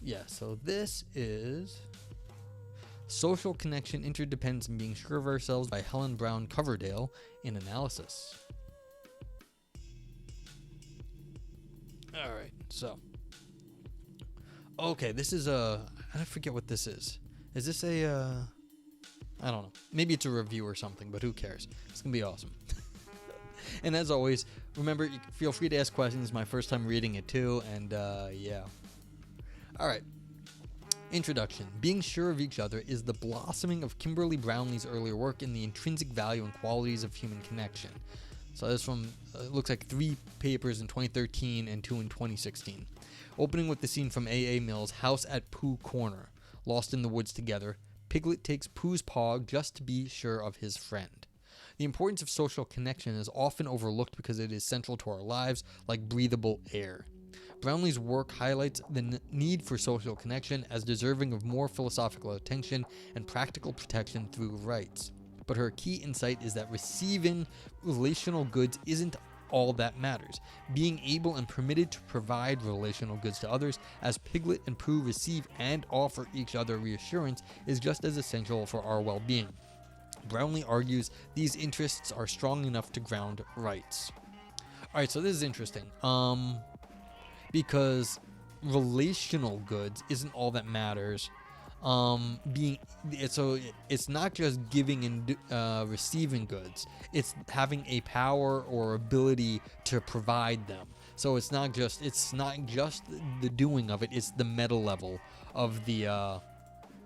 yeah, so this is Social Connection, Interdependence, and Being Sure of Ourselves by Helen Brown Coverdale in Analysis. Alright, so. Okay, this is I forget what this is. Is this a, I don't know. Maybe it's a review or something, but who cares? It's going to be awesome. And as always, remember, you feel free to ask questions. It's my first time reading it too, and yeah. Alright. Introduction. Being sure of each other is the blossoming of Kimberly Brownlee's earlier work in the intrinsic value and qualities of human connection. So this from, it looks like 3 papers in 2013 and 2 in 2016. Opening with the scene from A.A. Mills' House at Pooh Corner. Lost in the woods together, Piglet takes Pooh's paw just to be sure of his friend. The importance of social connection is often overlooked because it is central to our lives, like breathable air. Brownlee's work highlights the need for social connection as deserving of more philosophical attention and practical protection through rights. But her key insight is that receiving relational goods isn't all that matters. Being able and permitted to provide relational goods to others, as Piglet and Pooh receive and offer each other reassurance, is just as essential for our well-being. Brownlee argues these interests are strong enough to ground rights. Alright, so this is interesting. Because relational goods isn't all that matters. It's not just giving and receiving goods. It's having a power or ability to provide them. So it's not just the doing of it. It's the meta level of the.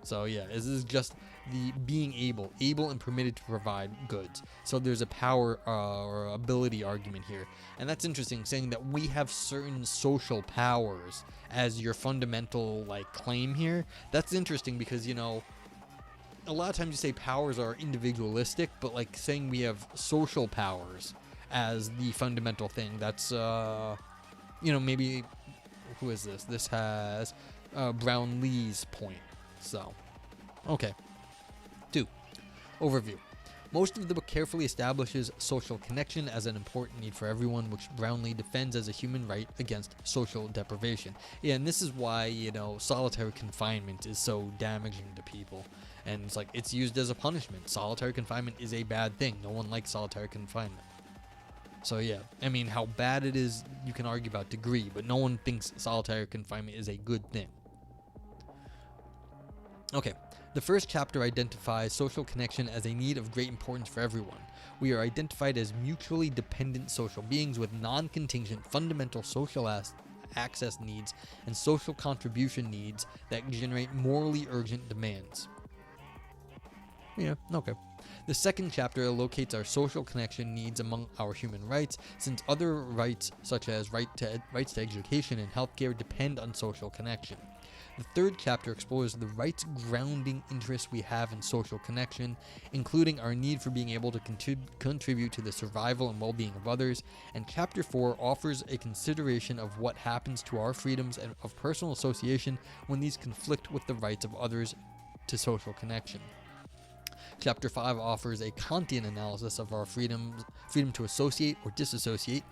So yeah, this is just the being able and permitted to provide goods. So there's a power or ability argument here, and that's interesting, saying that we have certain social powers as your fundamental claim here. That's interesting because, you know, a lot of times you say powers are individualistic, but saying we have social powers as the fundamental thing, that's you know, maybe who is this? This has Brownlee's point. So, okay. 2. Overview. Most of the book carefully establishes social connection as an important need for everyone, which Brownlee defends as a human right against social deprivation. Yeah, and this is why, you know, solitary confinement is so damaging to people. And it's it's used as a punishment. Solitary confinement is a bad thing. No one likes solitary confinement. So yeah, I mean, how bad it is, you can argue about degree, but no one thinks solitary confinement is a good thing. Okay, the first chapter identifies social connection as a need of great importance for everyone. We are identified as mutually dependent social beings with non-contingent fundamental social access needs and social contribution needs that generate morally urgent demands. Yeah, okay. The second chapter locates our social connection needs among our human rights, since other rights, such as rights to education and healthcare, depend on social connection. The third chapter explores the rights grounding interests we have in social connection, including our need for being able to contribute to the survival and well-being of others, and Chapter 4 offers a consideration of what happens to our freedoms and of personal association when these conflict with the rights of others to social connection. Chapter 5 offers a Kantian analysis of our freedom to associate or disassociate,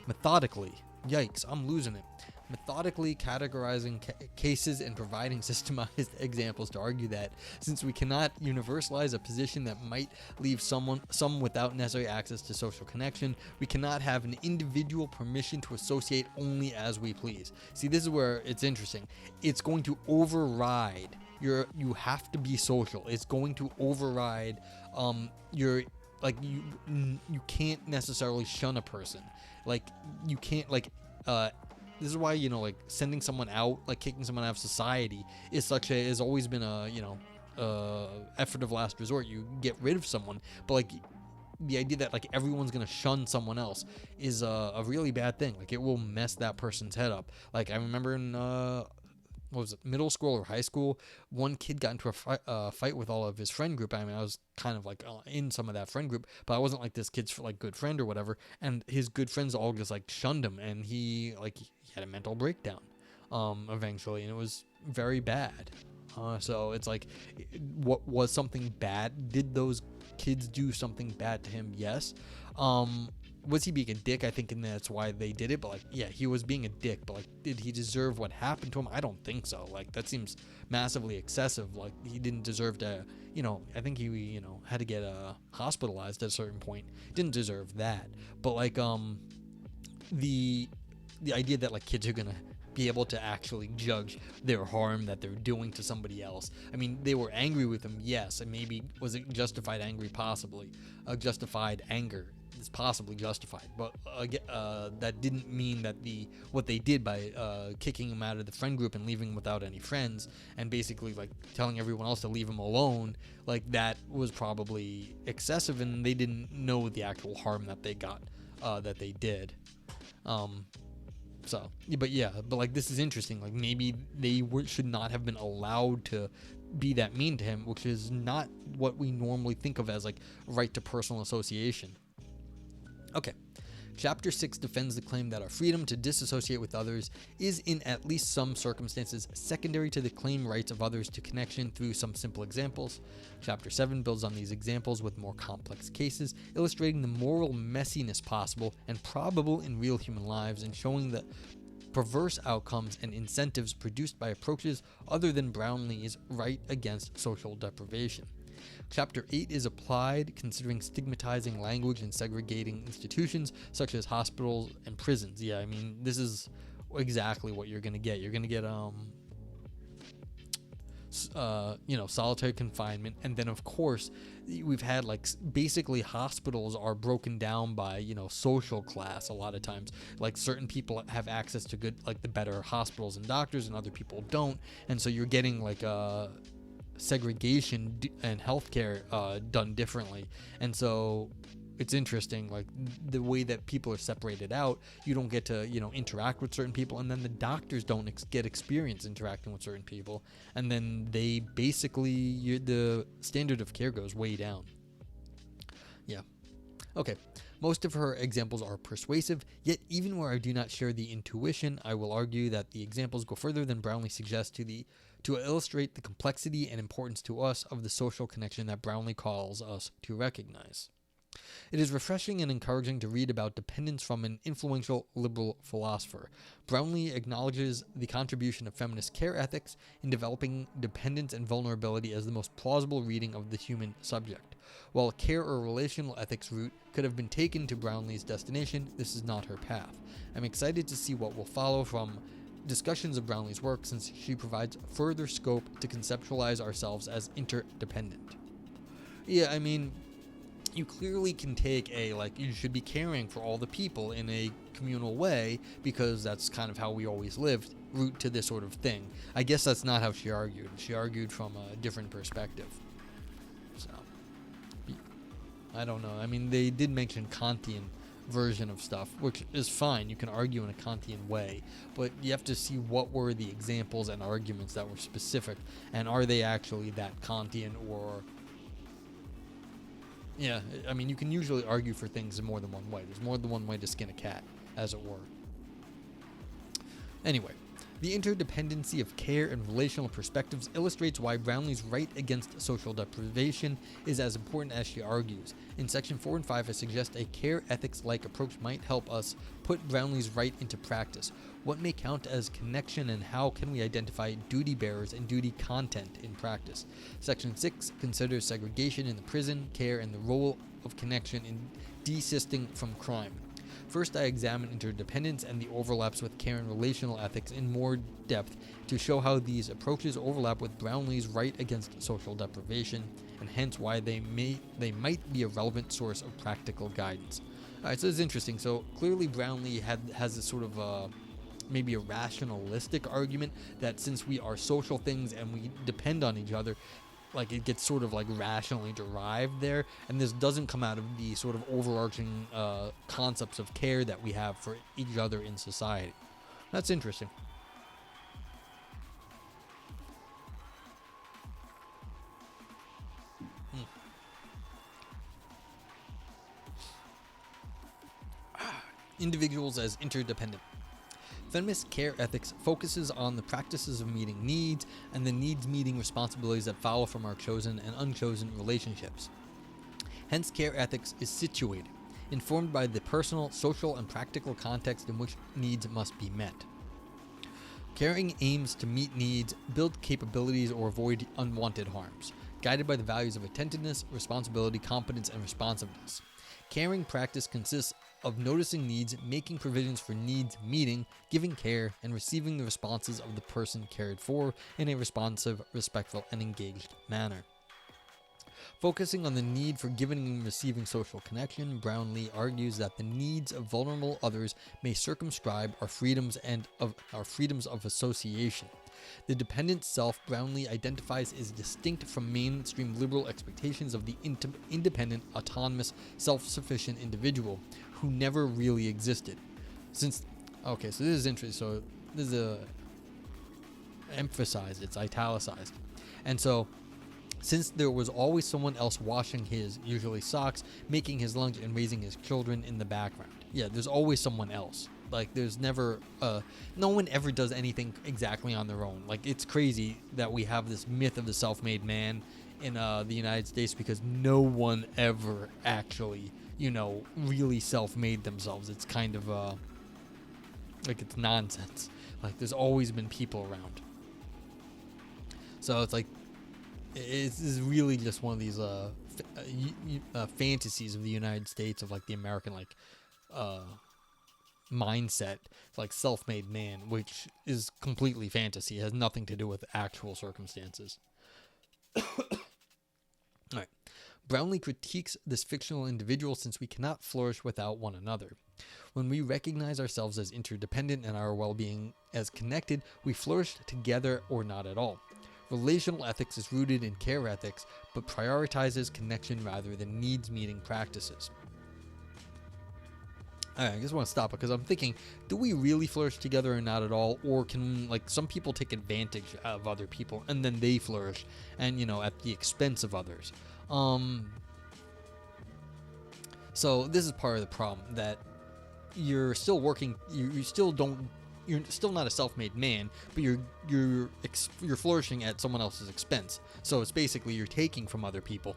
methodically, yikes, I'm losing it. Methodically categorizing cases and providing systemized examples to argue that, since we cannot universalize a position that might leave some without necessary access to social connection, we cannot have an individual permission to associate only as we please. See, this is where it's interesting. It's going to override you have to be social. It's going to override you can't necessarily shun a person. You can't this is why, you know, sending someone out, kicking someone out of society has always been a, you know, effort of last resort. You get rid of someone, but the idea that everyone's gonna shun someone else is a really bad thing. It will mess that person's head up. I remember in what was it, middle school or high school, one kid got into a fight with all of his friend group. I mean, I was kind of in some of that friend group, but I wasn't this kid's good friend or whatever, and his good friends all just shunned him, and he had a mental breakdown eventually, and it was very bad. So it's like, what was something bad? Did those kids do something bad to him? Yes. Was he being a dick? I think, and that's why they did it. But like, yeah, he was being a dick. But like, did he deserve what happened to him? I don't think so. Like, that seems massively excessive. Like, he didn't deserve to. I think he, had to get hospitalized at a certain point. Didn't deserve that. But like, the idea that like kids are gonna be able to actually judge their harm that they're doing to somebody else. I mean, they were angry with him, yes, and maybe was it justified angry? Possibly. Justified anger is possibly justified, but that didn't mean that what they did by kicking him out of the friend group and leaving him without any friends, and basically like telling everyone else to leave him alone, like that was probably excessive, and they didn't know the actual harm that they got, that they did. But like, this is interesting. Like, maybe they should not have been allowed to be that mean to him, which is not what we normally think of as like right to personal association. Okay. Chapter 6 defends the claim that our freedom to disassociate with others is, in at least some circumstances, secondary to the claim rights of others to connection through some simple examples. Chapter 7 builds on these examples with more complex cases, illustrating the moral messiness possible and probable in real human lives, and showing the perverse outcomes and incentives produced by approaches other than Brownlee's right against social deprivation. Chapter 8 is applied, considering stigmatizing language and segregating institutions such as hospitals and prisons. Yeah, I mean, this is exactly what you're going to get. You're going to get, solitary confinement. And then, of course, we've had, like, basically hospitals are broken down by, social class a lot of times. Like, certain people have access to good, like, the better hospitals and doctors, and other people don't. And so you're getting, like, segregation and healthcare done differently, and so it's interesting, like the way that people are separated out. You don't get to interact with certain people, and then the doctors don't get experience interacting with certain people, and then they basically the standard of care goes way down. Yeah. Okay. Most of her examples are persuasive, yet even where I do not share the intuition, I will argue that the examples go further than Brownlee suggests to illustrate the complexity and importance to us of the social connection that Brownlee calls us to recognize. It is refreshing and encouraging to read about dependence from an influential liberal philosopher. Brownlee acknowledges the contribution of feminist care ethics in developing dependence and vulnerability as the most plausible reading of the human subject. While a care or relational ethics route could have been taken to Brownlee's destination, this is not her path. I'm excited to see what will follow from discussions of Brownlee's work, since she provides further scope to conceptualize ourselves as interdependent. Yeah, I mean, you clearly can take you should be caring for all the people in a communal way, because that's kind of how we always lived, route to this sort of thing. I guess that's not how she argued. She argued from a different perspective. So, I don't know. I mean, they did mention Kantian version of stuff, which is fine. You can argue in a Kantian way, but you have to see what were the examples and arguments that were specific, and are they actually that Kantian, or... Yeah, I mean, you can usually argue for things in more than one way. There's more than one way to skin a cat, as it were. Anyway, the interdependency of care and relational perspectives illustrates why Brownlee's right against social deprivation is as important as she argues. In section 4 and 5, I suggest a care ethics-like approach might help us put Brownlee's right into practice. What may count as connection, and how can we identify duty bearers and duty content in practice? Section 6 considers segregation in the prison, care, and the role of connection in desisting from crime. First, I examine interdependence and the overlaps with care and relational ethics in more depth to show how these approaches overlap with Brownlee's right against social deprivation, and hence why they might be a relevant source of practical guidance. Alright, so it's interesting. So clearly Brownlee has this sort of maybe a rationalistic argument that since we are social things and we depend on each other, like it gets sort of like rationally derived there, and this doesn't come out of the sort of overarching concepts of care that we have for each other in society. That's interesting. Individuals as interdependent. Feminist care ethics focuses on the practices of meeting needs and the needs-meeting responsibilities that follow from our chosen and unchosen relationships. Hence, care ethics is situated, informed by the personal, social, and practical context in which needs must be met. Caring aims to meet needs, build capabilities, or avoid unwanted harms, guided by the values of attentiveness, responsibility, competence, and responsiveness. Caring practice consists of noticing needs, making provisions for needs meeting, giving care, and receiving the responses of the person cared for in a responsive, respectful, and engaged manner. Focusing on the need for giving and receiving social connection, Brownlee argues that the needs of vulnerable others may circumscribe our freedoms of association. The dependent self Brownlee identifies as distinct from mainstream liberal expectations of the independent, autonomous, self-sufficient individual who never really existed. So this is interesting. So this is emphasized, it's italicized. And so, since there was always someone else washing his, usually socks, making his lunch, and raising his children in the background. Yeah, there's always someone else. Like, there's never, no one ever does anything exactly on their own. Like, it's crazy that we have this myth of the self-made man in the United States because no one ever actually, really self-made themselves. It's kind of, it's nonsense. Like, there's always been people around. So it's like, this is really just one of these fantasies of the United States, of like the American mindset. It's like self-made man, which is completely fantasy. It has nothing to do with actual circumstances. All right. Brownlee critiques this fictional individual since we cannot flourish without one another. When we recognize ourselves as interdependent and our well-being as connected, we flourish together or not at all. Relational ethics is rooted in care ethics, but prioritizes connection rather than needs-meeting practices. Alright, I just want to stop because I'm thinking, do we really flourish together or not at all? Or can, some people take advantage of other people and then they flourish and, at the expense of others? So this is part of the problem, that you're still working, you're still not a self-made man, but you're flourishing at someone else's expense. So it's basically you're taking from other people.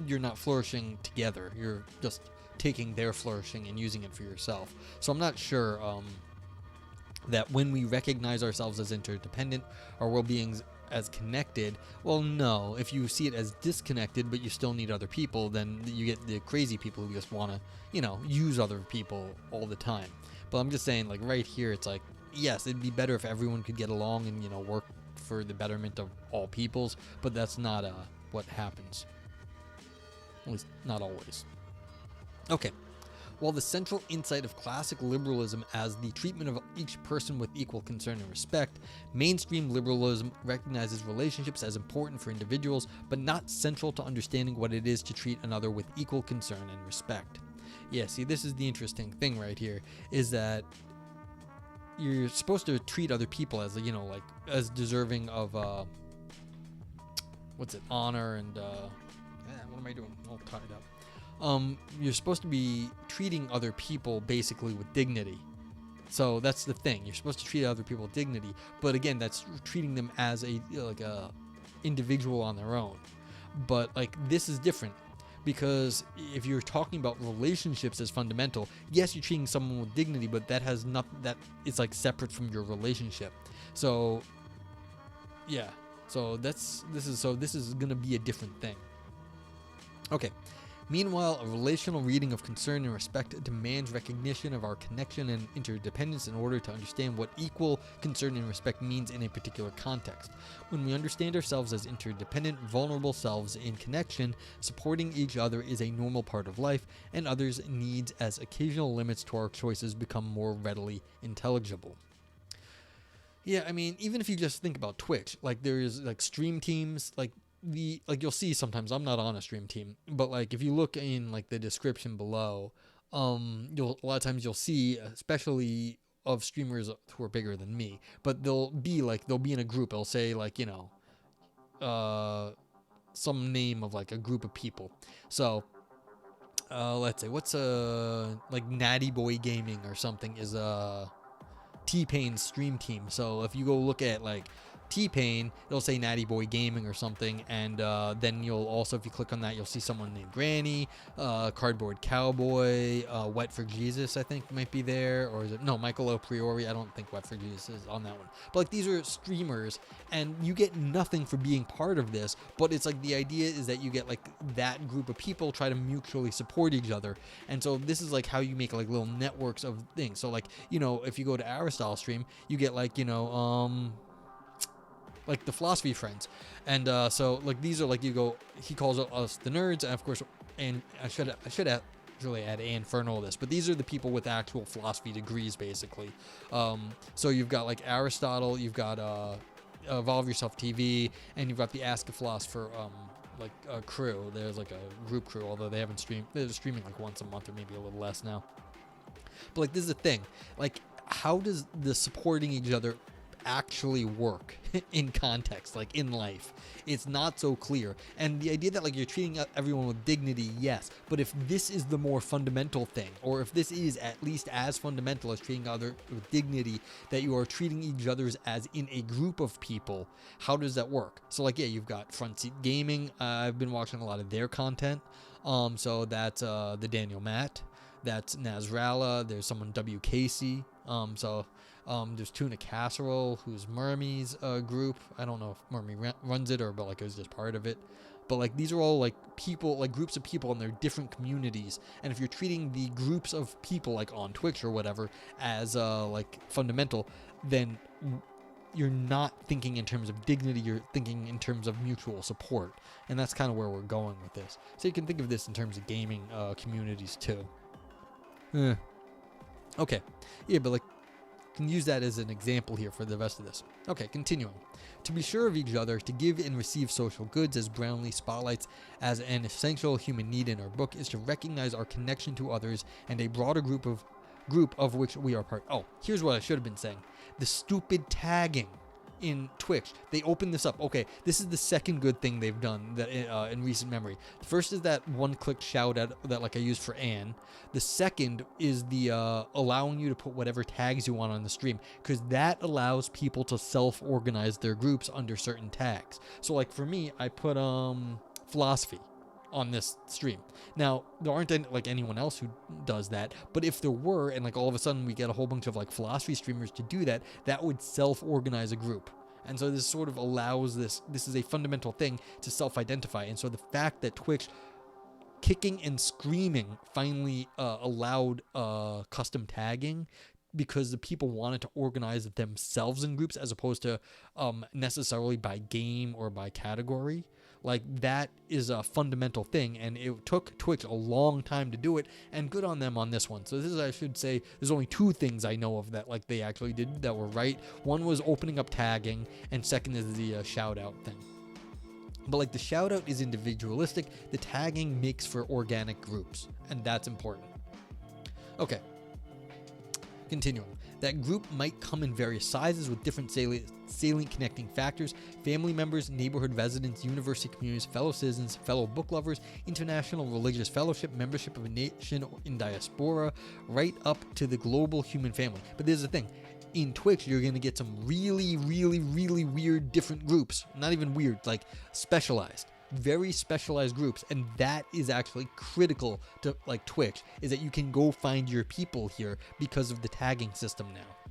You're not flourishing together. You're just taking their flourishing and using it for yourself. So I'm not sure that when we recognize ourselves as interdependent, our well-being's as connected. Well, no. If you see it as disconnected, but you still need other people, then you get the crazy people who just want to, use other people all the time. But I'm just saying, right here, it's like, yes, it'd be better if everyone could get along and, work for the betterment of all peoples, but that's not what happens. At least, not always. Okay. While the central insight of classic liberalism as the treatment of each person with equal concern and respect, mainstream liberalism recognizes relationships as important for individuals, but not central to understanding what it is to treat another with equal concern and respect. Yeah, see, this is the interesting thing right here, is that you're supposed to treat other people as, as deserving of, honor and, what am I doing? All tied up. You're supposed to be treating other people basically with dignity. So that's the thing. You're supposed to treat other people with dignity, but again, that's treating them as a individual on their own. But this is different, because if you're talking about relationships as fundamental, yes, you're treating someone with dignity, but that has not that it's separate from your relationship. So yeah. So this is going to be a different thing. Okay. Meanwhile, a relational reading of concern and respect demands recognition of our connection and interdependence in order to understand what equal concern and respect means in a particular context. When we understand ourselves as interdependent, vulnerable selves in connection, supporting each other is a normal part of life, and others' needs as occasional limits to our choices become more readily intelligible. Yeah, I mean, even if you just think about Twitch, there's stream teams, you'll see sometimes, I'm not on a stream team, but if you look in the description below, a lot of times you'll see, especially of streamers who are bigger than me, but they'll be in a group. It'll say some name of a group of people. So let's say what's Natty Boy Gaming or something is T-Pain's stream team. So if you go look at like T-Pain, it'll say Natty Boy Gaming or something, and then you'll also, if you click on that, you'll see someone named Granny, Cardboard Cowboy, Wet for Jesus, I think might be there, or is it, no, Michael O. Priori, I don't think Wet for Jesus is on that one, but like these are streamers, and you get nothing for being part of this, but it's like the idea is that you get like that group of people try to mutually support each other, and so this is like how you make like little networks of things. So like, you know, if you go to Aristotle stream, you get like, you know, like the philosophy friends, and so like these are like, you go, he calls us the nerds, and of course, and I should actually add Infernal this, but these are the people with actual philosophy degrees basically. So you've got like Aristotle, you've got Evolve Yourself TV, and you've got the Ask a Philosopher like a crew. There's like a group crew, although they haven't streamed, they're streaming like once a month or maybe a little less now. But like this is the thing, like how does the supporting each other actually work in context, like in life? It's not so clear. And the idea that like you're treating everyone with dignity, yes, but if this is the more fundamental thing, or if this is at least as fundamental as treating other with dignity, that you are treating each other as in a group of people, how does that work? So like, yeah, you've got Front Seat Gaming, I've been watching a lot of their content, so that's the Daniel Matt, that's Nasrallah, there's someone W. Casey, there's Tuna Casserole, who's Murmy's group. I don't know if Murmy runs it or, but like it was just part of it. But like these are all like people, like groups of people, and they're different communities. And if you're treating the groups of people like on Twitch or whatever as like fundamental, then you're not thinking in terms of dignity, you're thinking in terms of mutual support. And that's kind of where we're going with this. So you can think of this in terms of gaming communities too. Okay. Yeah, but like, can use that as an example here for the rest of this. Okay, continuing. To be sure of each other, to give and receive social goods, as Brownlee spotlights as an essential human need in our book, is to recognize our connection to others and a broader group of which we are part. Oh, here's what I should have been saying. The stupid tagging in Twitch. They opened this up. Okay, this is the second good thing they've done that in recent memory. The first is that one-click shout out that like I used for Anne. The second is the allowing you to put whatever tags you want on the stream, because that allows people to self-organize their groups under certain tags. So like for me, I put philosophy on this stream. Now, there aren't anyone else who does that, but if there were, and like all of a sudden we get a whole bunch of like philosophy streamers to do that, that would self-organize a group. And so this sort of allows this is a fundamental thing to self-identify. And so the fact that Twitch kicking and screaming finally allowed custom tagging, because the people wanted to organize themselves in groups as opposed to necessarily by game or by category. Like, that is a fundamental thing, and it took Twitch a long time to do it, and good on them on this one. So this is, I should say, there's only two things I know of that like they actually did that were right. One was opening up tagging, and second is the shout-out thing. But like the shout-out is individualistic, the tagging makes for organic groups, and that's important. Okay. Continuing. That group might come in various sizes with different salient connecting factors: family members, neighborhood residents, university communities, fellow citizens, fellow book lovers, international religious fellowship, membership of a nation in diaspora, right up to the global human family. But there's the thing. In Twitch, you're going to get some really, really, really weird different groups. Not even weird, like specialized. Very specialized groups, and that is actually critical to like Twitch, is that you can go find your people here because of the tagging system now.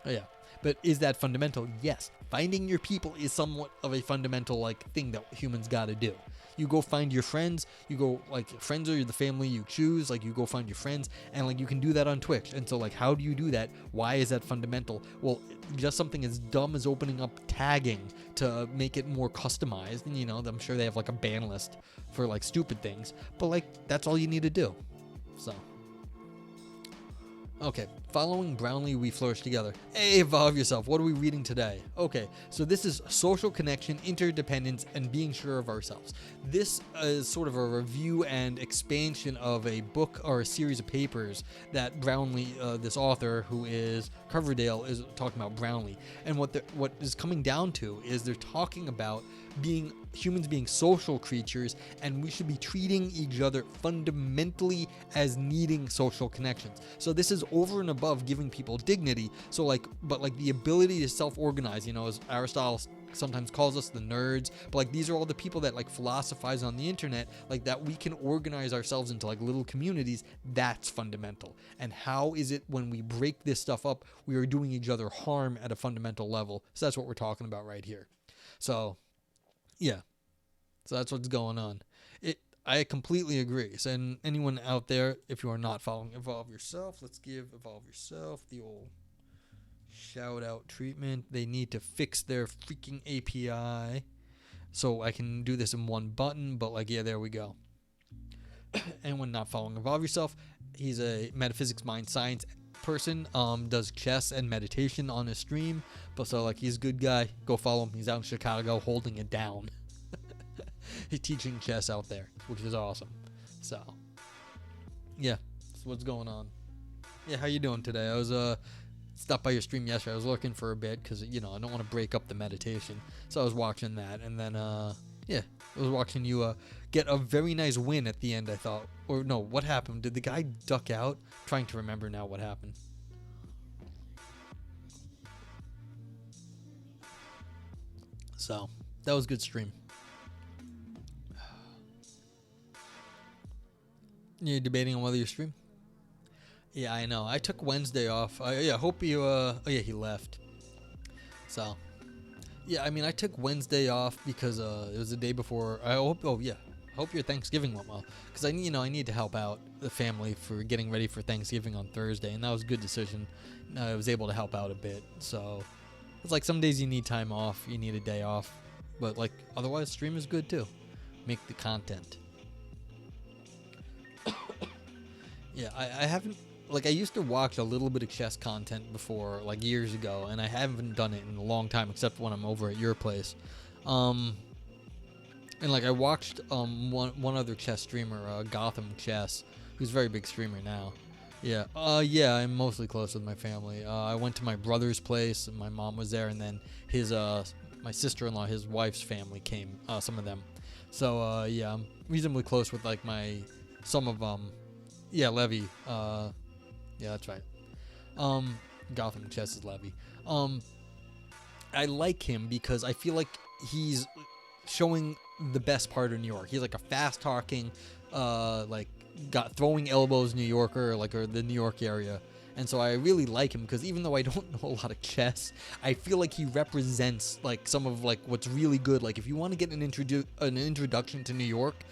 Oh yeah, but is that fundamental? Yes. Finding your people is somewhat of a fundamental like thing that humans gotta do. You go find your friends, you go like friends are the family you choose, like you go find your friends, and like you can do that on Twitch. And so like, how do you do that? Why is that fundamental? Well, just something as dumb as opening up tagging to make it more customized. And you know, I'm sure they have like a ban list for like stupid things, but like that's all you need to do. So okay, following Brownlee, we flourish together. Hey, Evolve Yourself, what are we reading today? Okay, so this is Social Connection, Interdependence, and Being Sure of Ourselves. This is sort of a review and expansion of a book or a series of papers that Brownlee, this author who is Coverdale, is talking about Brownlee. And what is coming down to is they're talking about humans being social creatures, and we should be treating each other fundamentally as needing social connections. So this is over and above giving people dignity. So like, but like the ability to self-organize, as Aristotle sometimes calls us the nerds, but like these are all the people that like philosophize on the internet, like that we can organize ourselves into like little communities. That's fundamental. And how is it when we break this stuff up, we are doing each other harm at a fundamental level? So that's what we're talking about right here. So yeah, so that's what's going on. I completely agree. So, and anyone out there, if you are not following Evolve Yourself, let's give Evolve Yourself the old shout out treatment. They need to fix their freaking API so I can do this in one button, but like, yeah, there we go. Anyone not following Evolve Yourself, he's a metaphysics, mind, science person, does chess and meditation on his stream, but so like, he's a good guy. Go follow him. He's out in Chicago holding it down. He's teaching chess out there, which is awesome. So yeah, that's what's going on. Yeah, how you doing today? I was stopped by your stream yesterday. I was looking for a bit because I don't want to break up the meditation, so I was watching that, and then yeah, I was watching you get a very nice win at the end. I thought, or no, what happened? Did the guy duck out? I'm trying to remember now what happened. So that was a good stream. You're debating on whether you stream? Yeah, I know. I took Wednesday off. Yeah, hope you, oh yeah, he left. So, yeah, I mean, I took Wednesday off because, it was the day before. I hope, oh yeah, hope your Thanksgiving went well. Because I need to help out the family for getting ready for Thanksgiving on Thursday, and that was a good decision. I was able to help out a bit. So, it's like some days you need time off, you need a day off. But, like, otherwise, stream is good too. Make the content. Yeah, I haven't, like, I used to watch a little bit of chess content before, like, years ago, and I haven't done it in a long time, except when I'm over at your place. And, like, I watched, one other chess streamer, Gotham Chess, who's a very big streamer now. Yeah, yeah, I'm mostly close with my family. I went to my brother's place, and my mom was there, and then his, my sister-in-law, his wife's family came, some of them. So, yeah, I'm reasonably close with, like, some of, yeah, Levy. Yeah, that's right. Gotham Chess is Levy. I like him because I feel like he's showing the best part of New York. He's like a fast-talking, like, throwing elbows New Yorker, like, or the New York area. And so I really like him because even though I don't know a lot of chess, I feel like he represents, like, some of, like, what's really good. Like, if you want to get an introduction to New York,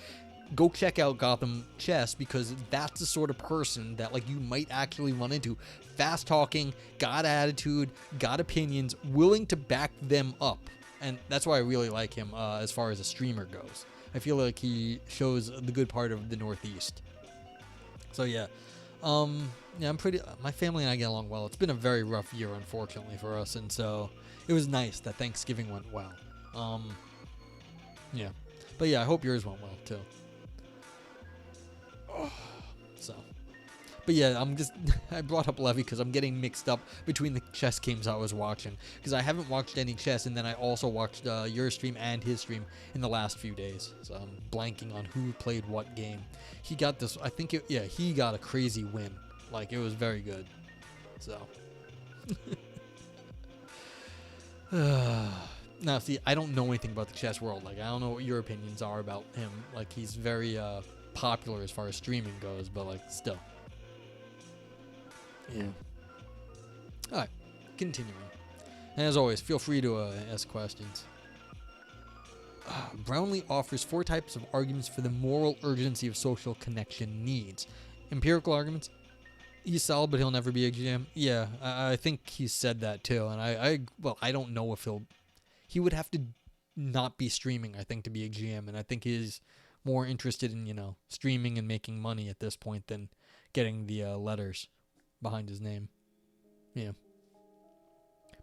go check out Gotham Chess, because that's the sort of person that, like, you might actually run into. Fast talking, got attitude, got opinions, willing to back them up. And that's why I really like him as far as a streamer goes. I feel like he shows the good part of the Northeast. So yeah. Yeah, my family and I get along well. It's been a very rough year, unfortunately, for us, and so it was nice that Thanksgiving went well. Yeah. But yeah, I hope yours went well too. So, but yeah, I brought up Levy because I'm getting mixed up between the chess games I was watching, because I haven't watched any chess, and then I also watched your stream and his stream in the last few days, so I'm blanking on who played what game. He got this, I think, he got a crazy win, like, it was very good, so. Now, see, I don't know anything about the chess world, like, I don't know what your opinions are about him, like, he's very, popular as far as streaming goes, but like, still. Yeah. Alright, continuing. And as always, feel free to ask questions. Brownlee offers 4 types of arguments for the moral urgency of social connection needs. Empirical arguments. He's solid, but he'll never be a GM. Yeah, I think he said that too, and I don't know if he would have to not be streaming, I think, to be a GM, and I think he's more interested in, streaming and making money at this point than getting the letters behind his name. Yeah.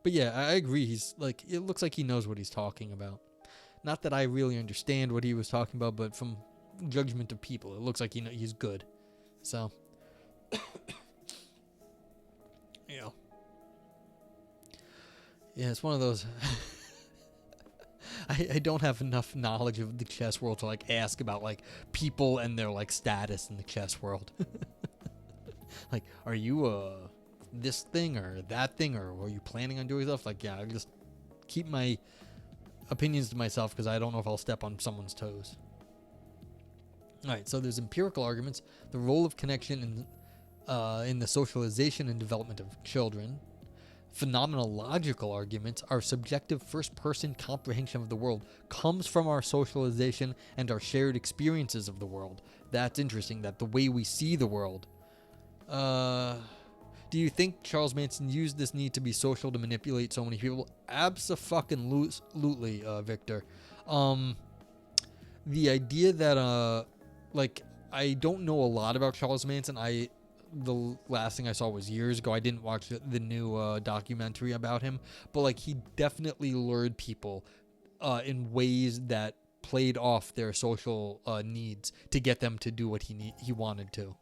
But yeah, I agree. He's like, it looks like he knows what he's talking about. Not that I really understand what he was talking about, but from judgment of people, it looks like he's good. So, yeah. Yeah, it's one of those. I don't have enough knowledge of the chess world to, like, ask about, like, people and their, like, status in the chess world. Like, are you this thing or that thing, or are you planning on doing stuff? Like, yeah, I just keep my opinions to myself because I don't know if I'll step on someone's toes. All right, so there's empirical arguments, the role of connection in the socialization and development of children. Phenomenological arguments, our subjective first-person comprehension of the world comes from our socialization and our shared experiences of the world. That's interesting, that the way we see the world. Do you think Charles Manson used this need to be social to manipulate so many people? Abso-fucking-lutely, Victor. The idea that, like, I don't know a lot about Charles Manson. The last thing I saw was years ago. I didn't watch the new documentary about him, but like he definitely lured people in ways that played off their social needs to get them to do what he wanted to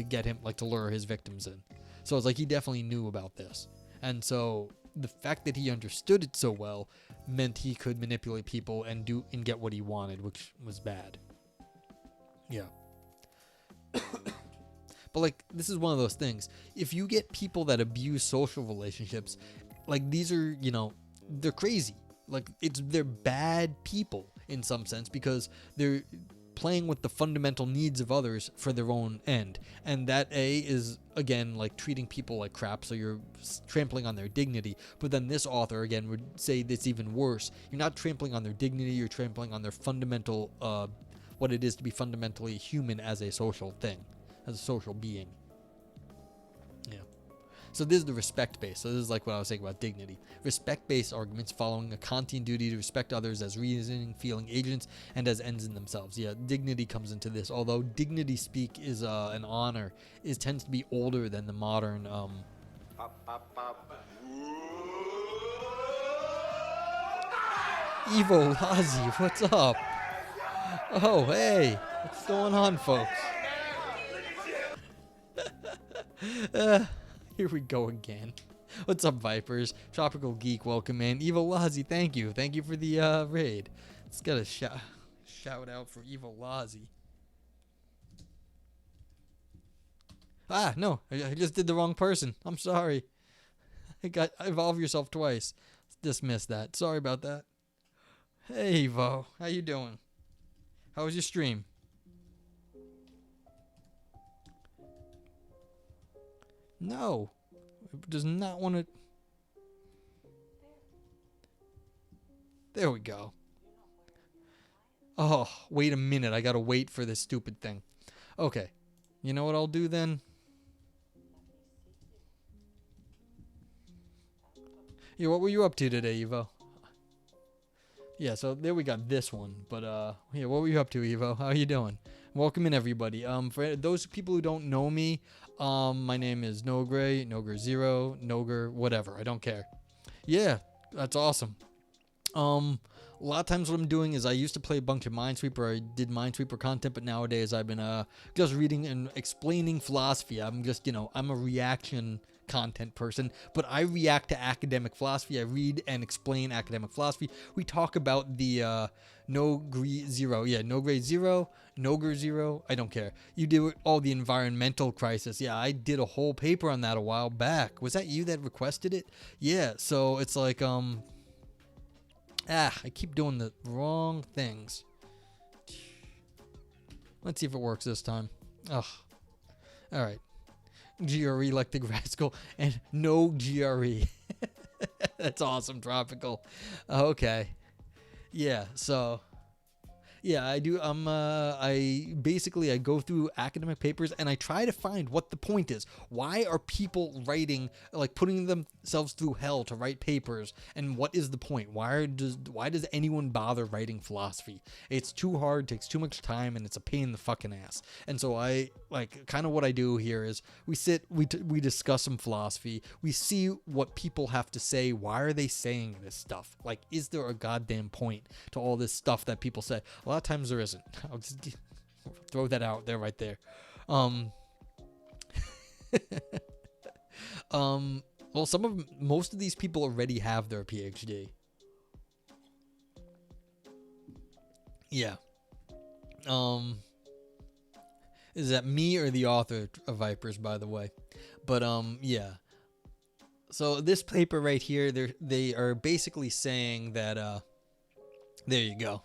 get him, like, to lure his victims in. So it's like he definitely knew about this, and so the fact that he understood it so well meant he could manipulate people and get what he wanted, which was bad. Yeah. But, like, this is one of those things. If you get people that abuse social relationships, like, these are, you know, they're crazy. Like, they're bad people in some sense because they're playing with the fundamental needs of others for their own end. And that, is, again, like, treating people like crap, so you're trampling on their dignity. But then this author, again, would say that's even worse. You're not trampling on their dignity, you're trampling on their fundamental, what it is to be fundamentally human as a social thing. As a social being. Yeah. So this is the respect-based. So this is like what I was saying about dignity. Respect-based arguments following a Kantian duty to respect others as reasoning, feeling agents, and as ends in themselves. Yeah, dignity comes into this. Although dignity speak is an honor, it tends to be older than the modern... Evolazzy, what's up? Oh, hey. What's going on, folks? Here we go again. What's up, Vipers? Tropical Geek, welcome in. Evolazzy, thank you. Thank you for the raid. Let's get a shout out for Evolazzy. Ah, no, I just did the wrong person. I'm sorry. Evolve yourself twice. Let's dismiss that. Sorry about that. Hey, Evo. How you doing? How was your stream? No, it does not want to. There we go. Oh, wait a minute. I gotta wait for this stupid thing. Okay. You know what I'll do then? Yeah, what were you up to today, Evo? Yeah, so there we got this one. But, yeah, what were you up to, Evo? How are you doing? Welcome in, everybody. For those people who don't know me, my name is Nogre, Noger0, Noger, whatever. I don't care. Yeah, that's awesome. A lot of times what I'm doing is I used to play a bunch of Minesweeper. I did Minesweeper content, but nowadays I've been just reading and explaining philosophy. I'm just, I'm a reaction content person, but I react to academic philosophy. I read and explain academic philosophy. We talk about the Noger0. Yeah, Noger0, Noger0. I don't care. You do all the environmental crisis. Yeah, I did a whole paper on that a while back. Was that you that requested it? Yeah, so it's like, I keep doing the wrong things. Let's see if it works this time. Ugh. Alright. GRE like the grad school. And no GRE. That's awesome, Tropical. Okay. Yeah, so... Yeah, I do. I go through academic papers and I try to find what the point is. Why are people writing, like putting themselves through hell to write papers? And what is the point? Why does anyone bother writing philosophy? It's too hard, takes too much time, and it's a pain in the fucking ass. And so kind of what I do here is we discuss some philosophy. We see what people have to say. Why are they saying this stuff? Like, is there a goddamn point to all this stuff that people say? A lot of times there isn't. I'll just throw that out there right there. Well, most of these people already have their PhD. Yeah. Is that me or the author of Vipers, by the way? But yeah. So this paper right here, they are basically saying that there you go.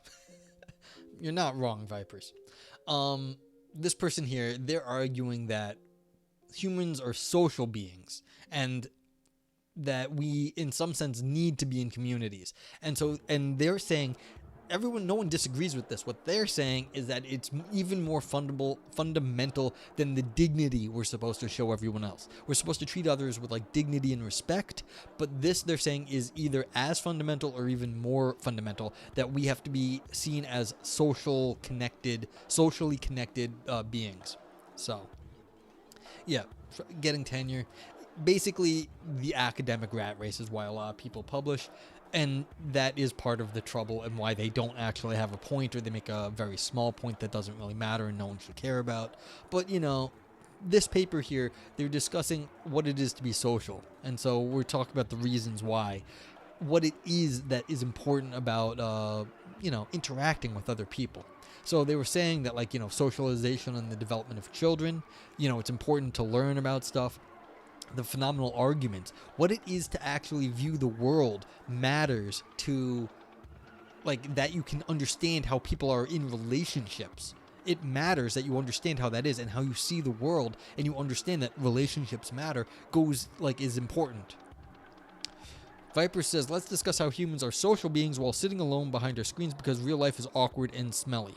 You're not wrong, Vipers. This person here, they're arguing that humans are social beings and that we in some sense need to be in communities. And they're saying no one disagrees with this. What they're saying is that it's even more fundamental than the dignity we're supposed to show everyone else. We're supposed to treat others with like dignity and respect, but this, they're saying, is either as fundamental or even more fundamental, that we have to be seen as socially connected beings. So yeah, getting tenure, basically the academic rat race is why a lot of people publish, and that is part of the trouble and why they don't actually have a point, or they make a very small point that doesn't really matter and no one should care about. But this paper here, they're discussing what it is to be social, and so we're talking about the reasons why, what it is that is important about interacting with other people. So they were saying that socialization and the development of children, it's important to learn about stuff. The phenomenal argument, what it is to actually view the world, matters to that you can understand how people are in relationships. It matters that you understand how that is and how you see the world, and you understand that relationships matter, is important. Viper says, let's discuss how humans are social beings while sitting alone behind our screens because real life is awkward and smelly.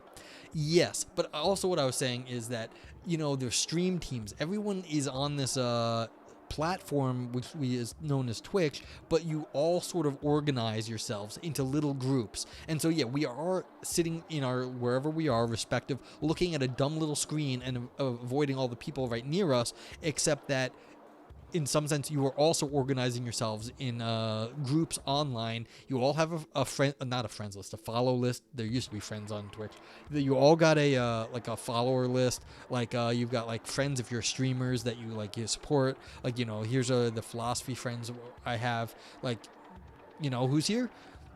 Yes, but also what I was saying is that, there's stream teams. Everyone is on this platform, which is known as Twitch, but you all sort of organize yourselves into little groups. And so, yeah, we are sitting in our, wherever we are, respective, looking at a dumb little screen and avoiding all the people right near us, except that in some sense, you are also organizing yourselves in groups online. You all have a friend, not a friends list, a follow list. There used to be friends on Twitch. You all got a follower list. You've got friends if you're streamers that you support. Here's the philosophy friends I have. Who's here?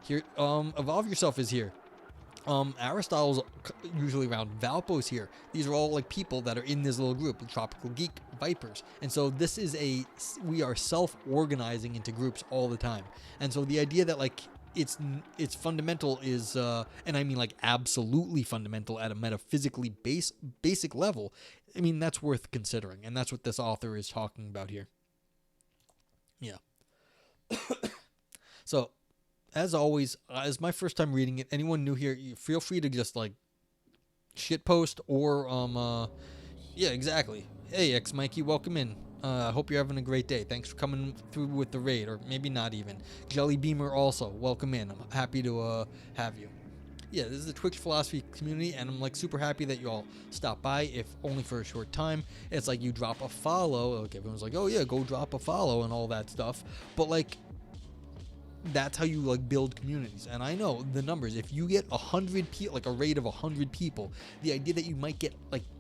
Here, Evolve Yourself is here. Aristotle's usually around. Valpo's here. These are all people that are in this little group, the Tropical Geek, Vipers. And so this is we are self-organizing into groups all the time. And so the idea that it's fundamental is, and I mean absolutely fundamental at a metaphysically basic level, I mean, that's worth considering. And that's what this author is talking about here. Yeah. So, as always, it's my first time reading it. Anyone new here, feel free to just shitpost or yeah, exactly. Hey, X Mikey, welcome in. I hope you're having a great day. Thanks for coming through with the raid, or maybe not even. Jelly Beamer also, welcome in. I'm happy to have you. Yeah, this is the Twitch philosophy community, and I'm super happy that you all stop by, if only for a short time. It's you drop a follow. Everyone's oh yeah, go drop a follow and all that stuff. But that's how you build communities. And I know the numbers. If you get 100 people, a rate of 100 people, the idea that you might get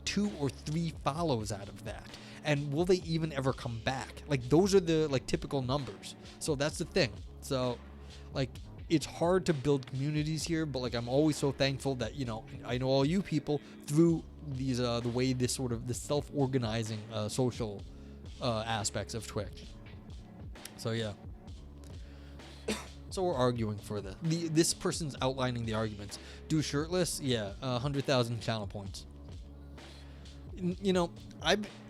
2 or 3 follows out of that, and will they even ever come back? Those are the typical numbers. So that's the thing. So it's hard to build communities here, but I'm always so thankful that I know all you people through these the way this sort of the self-organizing social aspects of Twitch. So yeah. So we're arguing for this person's outlining the arguments. Do shirtless? Yeah, 100,000 channel points.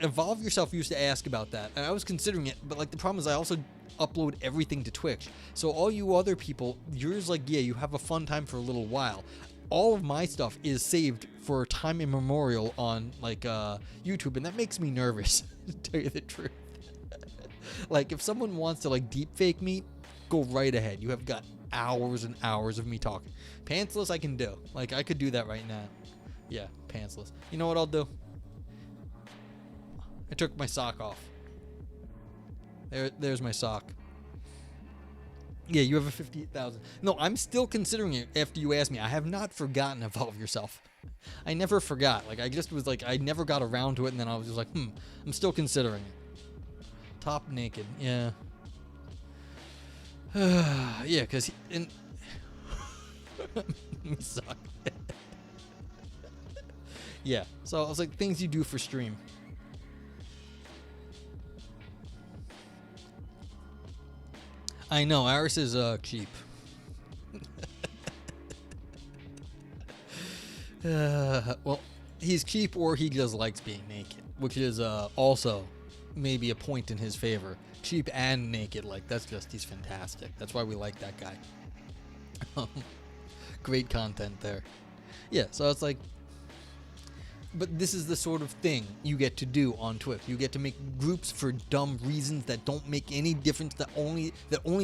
Evolve Yourself used to ask about that, and I was considering it, but the problem is I also upload everything to Twitch. So all you other people, yours yeah, you have a fun time for a little while. All of my stuff is saved for time immemorial on YouTube, and that makes me nervous, to tell you the truth. If someone wants to deep fake me, go right ahead. You have got hours and hours of me talking. Pantsless I can do. I could do that right now. Yeah, pantsless. You know what I'll do? I took my sock off. There's my sock. Yeah, you have a 58,000. No, I'm still considering it after you asked me. I have not forgotten Evolve Yourself. I never forgot. I just was I never got around to it, and then I was just I'm still considering it. Top naked. Yeah. Yeah, because suck. Yeah, so I was things you do for stream. I know, Aris is cheap. Well, he's cheap or he just likes being naked, which is also maybe a point in his favor. Cheap and naked, like he's fantastic. That's why we like that guy. Great content there. Yeah, so it's like, but this is the sort of thing you get to do on Twitch. You get to make groups for dumb reasons that don't make any difference, that only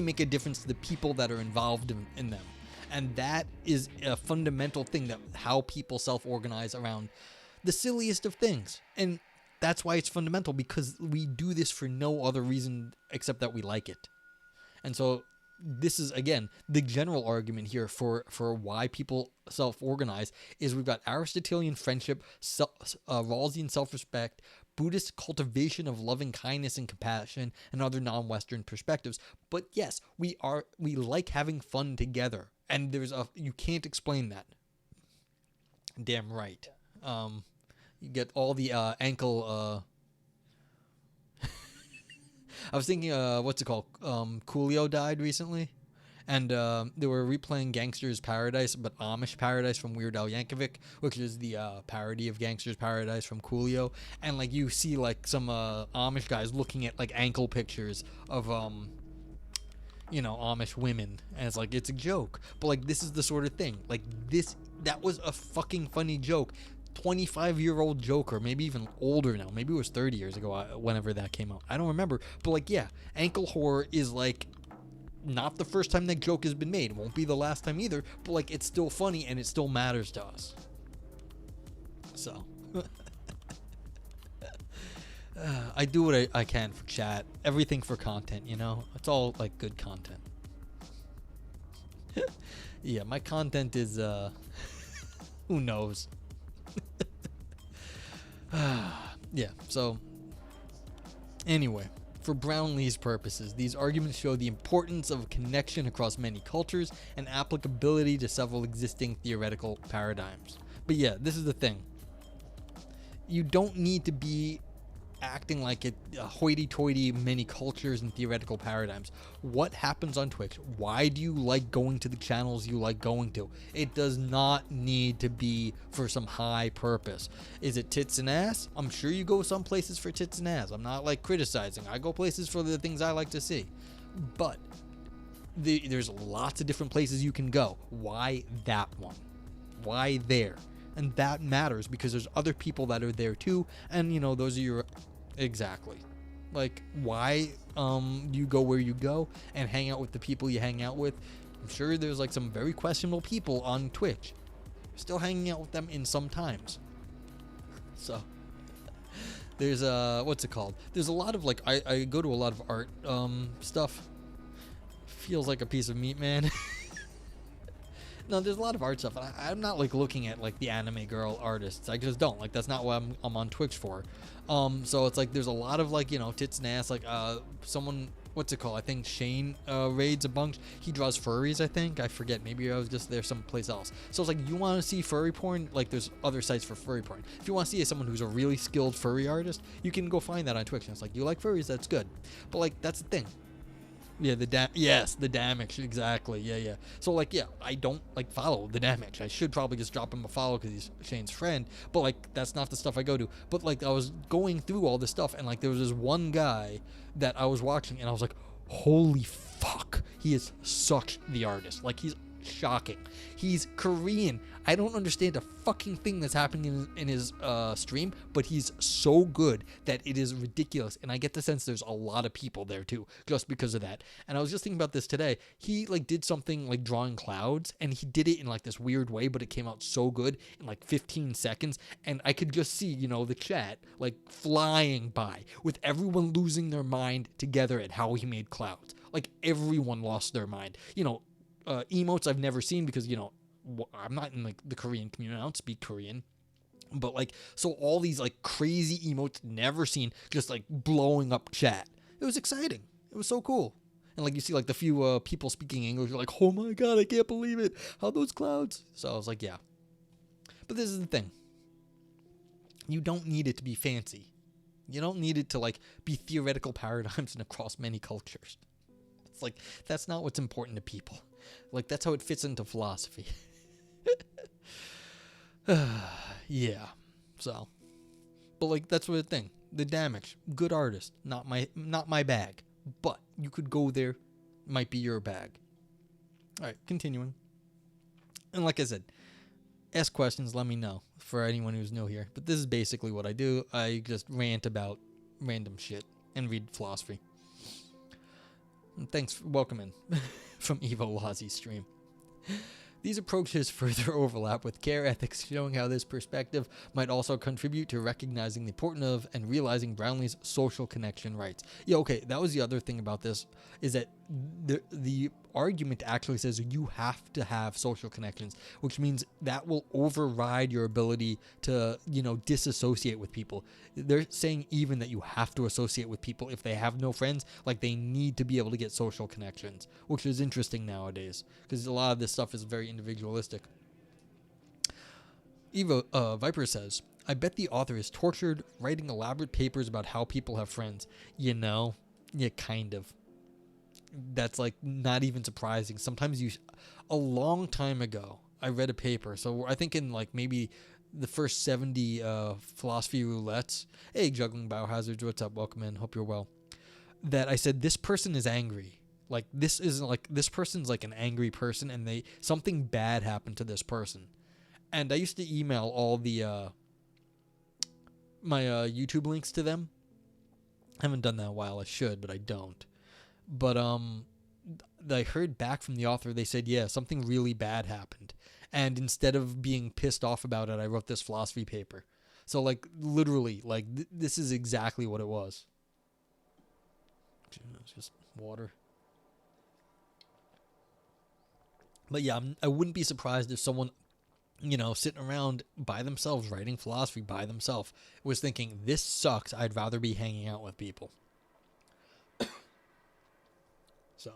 make a difference to the people that are involved in them. And that is a fundamental thing, that how people self-organize around the silliest of things. And that's why it's fundamental, because we do this for no other reason except that we like it. And so this is, again, the general argument here for why people self-organize is we've got Aristotelian friendship, Rawlsian self-respect, Buddhist cultivation of loving kindness and compassion, and other non-Western perspectives. But yes, we like having fun together, and you can't explain that. Damn right. You get all the ankle. I was thinking, what's it called? Coolio died recently, and they were replaying Gangster's Paradise, but Amish Paradise from Weird Al Yankovic, which is the parody of Gangster's Paradise from Coolio. And like you see like some Amish guys looking at like ankle pictures of Amish women, and it's like, it's a joke. But like, this is the sort of thing. Like that was a fucking funny joke. 25-year-old joke, or maybe even older now. Maybe it was 30 years ago, whenever that came out. I don't remember. But like, yeah, ankle horror is like not the first time that joke has been made. It won't be the last time either. But like, it's still funny and it still matters to us. So I do what I can for chat. Everything for content, It's all like good content. Yeah, my content is who knows. Yeah, so anyway, for Brownlee's purposes, these arguments show the importance of connection across many cultures and applicability to several existing theoretical paradigms. But yeah, this is the thing. You don't need to be acting like a hoity-toity many cultures and theoretical paradigms. What happens on Twitch? Why do you like going to the channels you like going to? It does not need to be for some high purpose. Is it tits and ass? I'm sure you go some places for tits and ass. I'm not like criticizing. I go places for the things I like to see. But there's lots of different places you can go. Why that one? Why there? And that matters because there's other people that are there too, and those are your exactly. Like, why you go where you go and hang out with the people you hang out with. I'm sure there's like some very questionable people on Twitch. Still hanging out with them in sometimes. So there's what's it called? There's a lot of like I go to a lot of art stuff. Feels like a piece of meat, man. No, there's a lot of art stuff. I'm not like looking at like the anime girl artists. I just don't. Like, that's not what I'm on Twitch for. So it's like there's a lot of like tits and ass. Like someone, what's it called? I think Shane raids a bunch. He draws furries. I think, I forget. Maybe I was just there someplace else. So it's like, you want to see furry porn? Like, there's other sites for furry porn. If you want to see someone who's a really skilled furry artist, you can go find that on Twitch. And it's like, you like furries? That's good. But like, that's the thing. Yeah, the damage, exactly. Yeah. So like, yeah, I don't like follow the damage. I should probably just drop him a follow because he's Shane's friend. But like, that's not the stuff I go to. But like, I was going through all this stuff, and like, there was this one guy that I was watching, and I was like, holy fuck, he is such the artist. Like, he's shocking. He's Korean. I don't understand a fucking thing that's happening in his stream, but he's so good that it is ridiculous. And I get the sense there's a lot of people there too, just because of that. And I was just thinking about this today. He like did something like drawing clouds, and he did it in like this weird way, but it came out so good in like 15 seconds. And I could just see, the chat like flying by with everyone losing their mind together at how he made clouds. Like, everyone lost their mind. Emotes I've never seen because, I'm not in like the Korean community. I don't speak Korean. But like, so all these like crazy emotes never seen just like blowing up chat. It was exciting. It was so cool. And like, you see like the few people speaking English, you're like, oh my God, I can't believe it. How those clouds? So I was like, yeah. But this is the thing. You don't need it to be fancy. You don't need it to like be theoretical paradigms and across many cultures. It's like, that's not what's important to people. Like, that's how it fits into philosophy. Yeah. So, but like, that's what the thing. The damage, good artist, not my bag. But you could go there, might be your bag. All right, continuing. And like I said, ask questions, let me know for anyone who's new here. But this is basically what I do. I just rant about random shit and read philosophy. And thanks for welcoming from Evolazzy's stream. These approaches further overlap with care ethics, showing how this perspective might also contribute to recognizing the importance of and realizing Brownlee's social connection rights. Yeah, okay, that was the other thing about this, is that the argument actually says you have to have social connections, which means that will override your ability to, disassociate with people. They're saying even that you have to associate with people if they have no friends, like they need to be able to get social connections, which is interesting nowadays because a lot of this stuff is very individualistic. Viper says, I bet the author is tortured writing elaborate papers about how people have friends. Yeah, kind of. That's like not even surprising. Sometimes a long time ago, I read a paper. So I think in like maybe the first 70 philosophy roulettes. Hey, Juggling biohazards, what's up? Welcome in. Hope you're well. That I said, this person is angry. Like this person's like an angry person and something bad happened to this person. And I used to email all the my YouTube links to them. I haven't done that in a while. I should, but I don't. But I heard back from the author. They said, yeah, something really bad happened. And instead of being pissed off about it, I wrote this philosophy paper. So like literally, like this is exactly what it was. It's just water. But yeah, I wouldn't be surprised if someone, sitting around by themselves, writing philosophy by themselves, was thinking, this sucks. I'd rather be hanging out with people. So,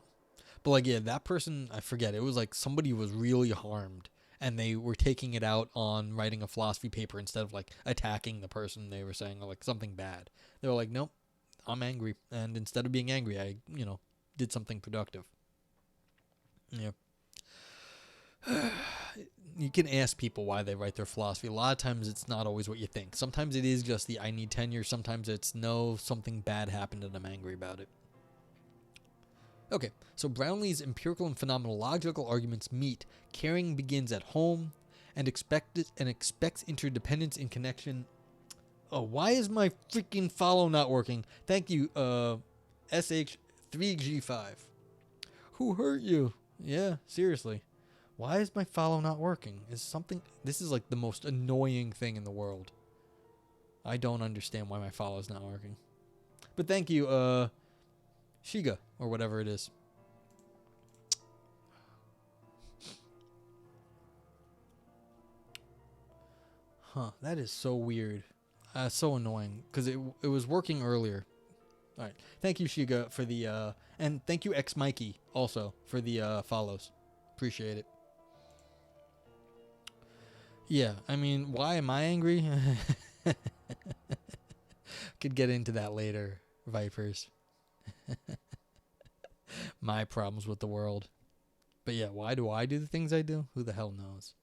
but like, yeah, that person, I forget, it was like somebody was really harmed and they were taking it out on writing a philosophy paper instead of like attacking the person. They were saying like something bad. They were like, nope, I'm angry. And instead of being angry, I, did something productive. Yeah. You can ask people why they write their philosophy. A lot of times it's not always what you think. Sometimes it is just I need tenure. Sometimes it's no, something bad happened and I'm angry about it. Okay, so Brownlee's empirical and phenomenological arguments meet. Caring begins at home and expects interdependence in connection. Oh, why is my freaking follow not working? Thank you, SH3G5. Who hurt you? Yeah, seriously. Why is my follow not working? This is like the most annoying thing in the world. I don't understand why my follow is not working. But thank you, Shiga, or whatever it is. Huh, that is so weird. So annoying, because it was working earlier. Alright, thank you, Shiga, for the, and thank you, X-Mikey, also, for the, follows. Appreciate it. Yeah, I mean, why am I angry? Could get into that later, Vipers. My problems with the world. But yeah, why do I do the things I do? Who the hell knows?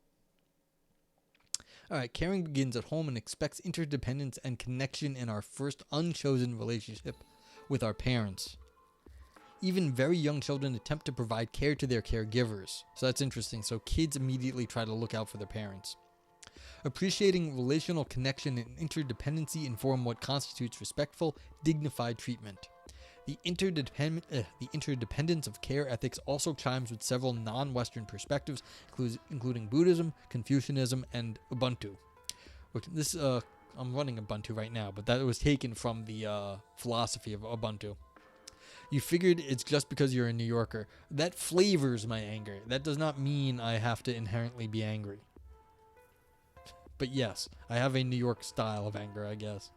Alright, caring begins at home and expects interdependence and connection in our first unchosen relationship with our parents. Even very young children attempt to provide care to their caregivers. So that's interesting. So kids immediately try to look out for their parents. Appreciating relational connection and interdependency inform what constitutes respectful, dignified treatment. The interdependence of care ethics also chimes with several non-Western perspectives, including Buddhism, Confucianism, and Ubuntu. I'm running Ubuntu right now, but that was taken from the philosophy of Ubuntu. You figured it's just because you're a New Yorker. That flavors my anger. That does not mean I have to inherently be angry. But yes, I have a New York style of anger, I guess.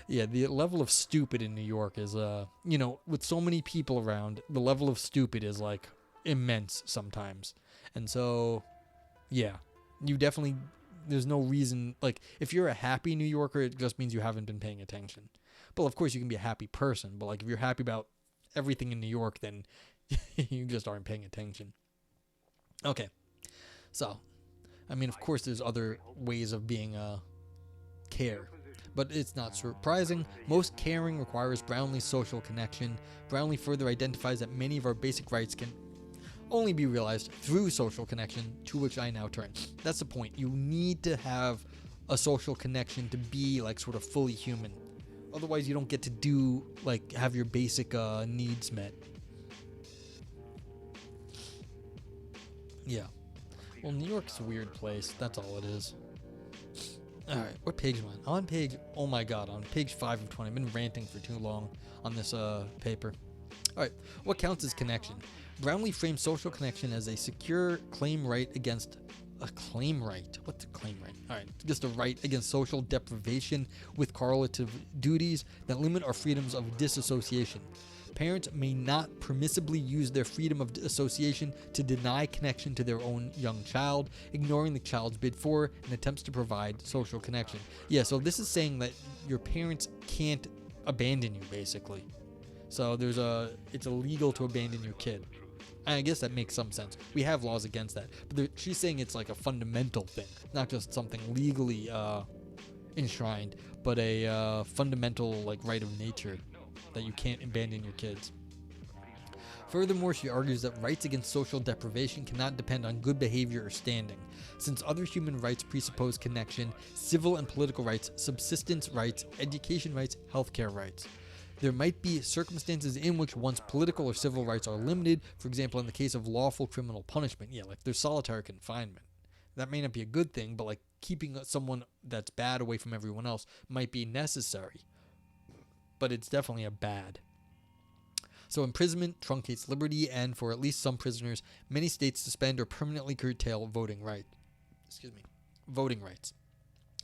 Yeah, the level of stupid in New York is, with so many people around, the level of stupid is, like, immense sometimes. And so, yeah, there's no reason, like, if you're a happy New Yorker, it just means you haven't been paying attention. But, of course, you can be a happy person. But, like, if you're happy about everything in New York, then you just aren't paying attention. Okay, so, I mean, of course, there's other ways of being care, but it's not surprising. Most caring requires Brownlee's social connection. Brownlee further identifies that many of our basic rights can only be realized through social connection, to which I now turn. That's the point. You need to have a social connection to be like sort of fully human. Otherwise, you don't get to do like have your basic needs met. Yeah. Well, New York's a weird place. That's all it is. Alright, what page am I on? Oh my god, on page 5 of 20. I've been ranting for too long on this paper. Alright, what counts as connection? Brownlee frames social connection as a secure claim right against a claim right. What's a claim right? Alright, just a right against social deprivation with correlative duties that limit our freedoms of disassociation. Parents may not permissibly use their freedom of association to deny connection to their own young child, ignoring the child's bid for and attempts to provide social connection. Yeah, so this is saying that your parents can't abandon you, basically. So it's illegal to abandon your kid. I guess that makes some sense. We have laws against that. But she's saying it's like a fundamental thing, not just something legally enshrined, but a fundamental like right of nature that you can't abandon your kids. Furthermore, she argues that rights against social deprivation cannot depend on good behavior or standing, since other human rights presuppose connection, civil and political rights, subsistence rights, education rights, healthcare rights. There might be circumstances in which one's political or civil rights are limited, for example, in the case of lawful criminal punishment. Yeah, like there's solitary confinement. That may not be a good thing, but like keeping someone that's bad away from everyone else might be necessary. But it's definitely a bad. So imprisonment truncates liberty, and for at least some prisoners, many states suspend or permanently curtail voting rights.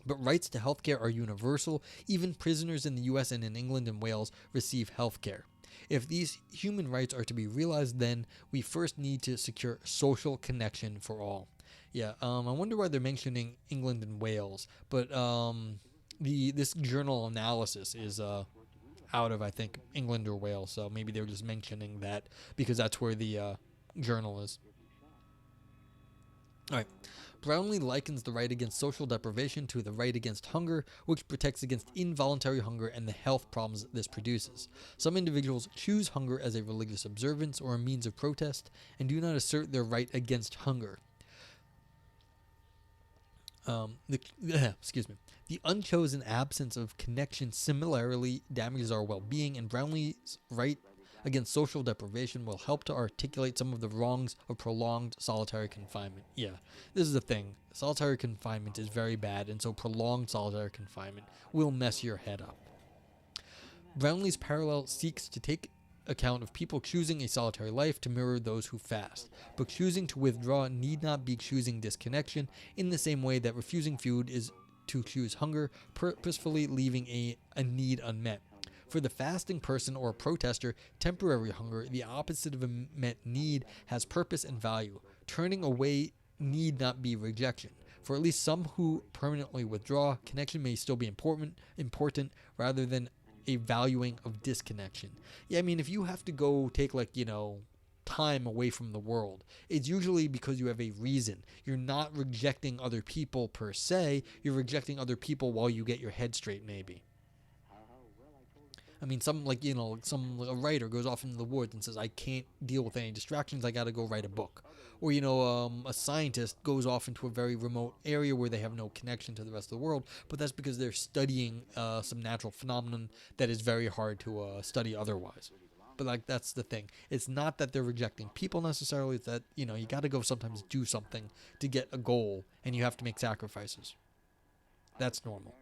But rights to healthcare are universal. Even prisoners in the US and in England and Wales receive healthcare. If these human rights are to be realized, then we first need to secure social connection for all. Yeah, I wonder why they're mentioning England and Wales, but this journal analysis is out of, I think, England or Wales, so maybe they were just mentioning that because that's where the journal is. Alright, Brownlee likens the right against social deprivation to the right against hunger, which protects against involuntary hunger and the health problems this produces. Some individuals choose hunger as a religious observance or a means of protest and do not assert their right against hunger. The unchosen absence of connection similarly damages our well-being, and Brownlee's right against social deprivation will help to articulate some of the wrongs of prolonged solitary confinement. Yeah, this is the thing. Solitary confinement is very bad, and so prolonged solitary confinement will mess your head up. Brownlee's parallel seeks to take account of people choosing a solitary life to mirror those who fast, but choosing to withdraw need not be choosing disconnection in the same way that refusing food is to choose hunger, purposefully leaving a need unmet. For the fasting person or protester, temporary hunger, the opposite of a met need, has purpose and value. Turning away need not be rejection. For at least some who permanently withdraw, connection may still be important rather than a valuing of disconnection. Yeah, I mean, if you have to go take time away from the world, it's usually because you have a reason. You're not rejecting other people per se, you're rejecting other people while you get your head straight, maybe. I mean, a writer goes off into the woods and says, I can't deal with any distractions, I gotta go write a book. Or, a scientist goes off into a very remote area where they have no connection to the rest of the world, but that's because they're studying some natural phenomenon that is very hard to study otherwise. But, that's the thing. It's not that they're rejecting people necessarily, it's that, you gotta go sometimes do something to get a goal, and you have to make sacrifices. That's normal.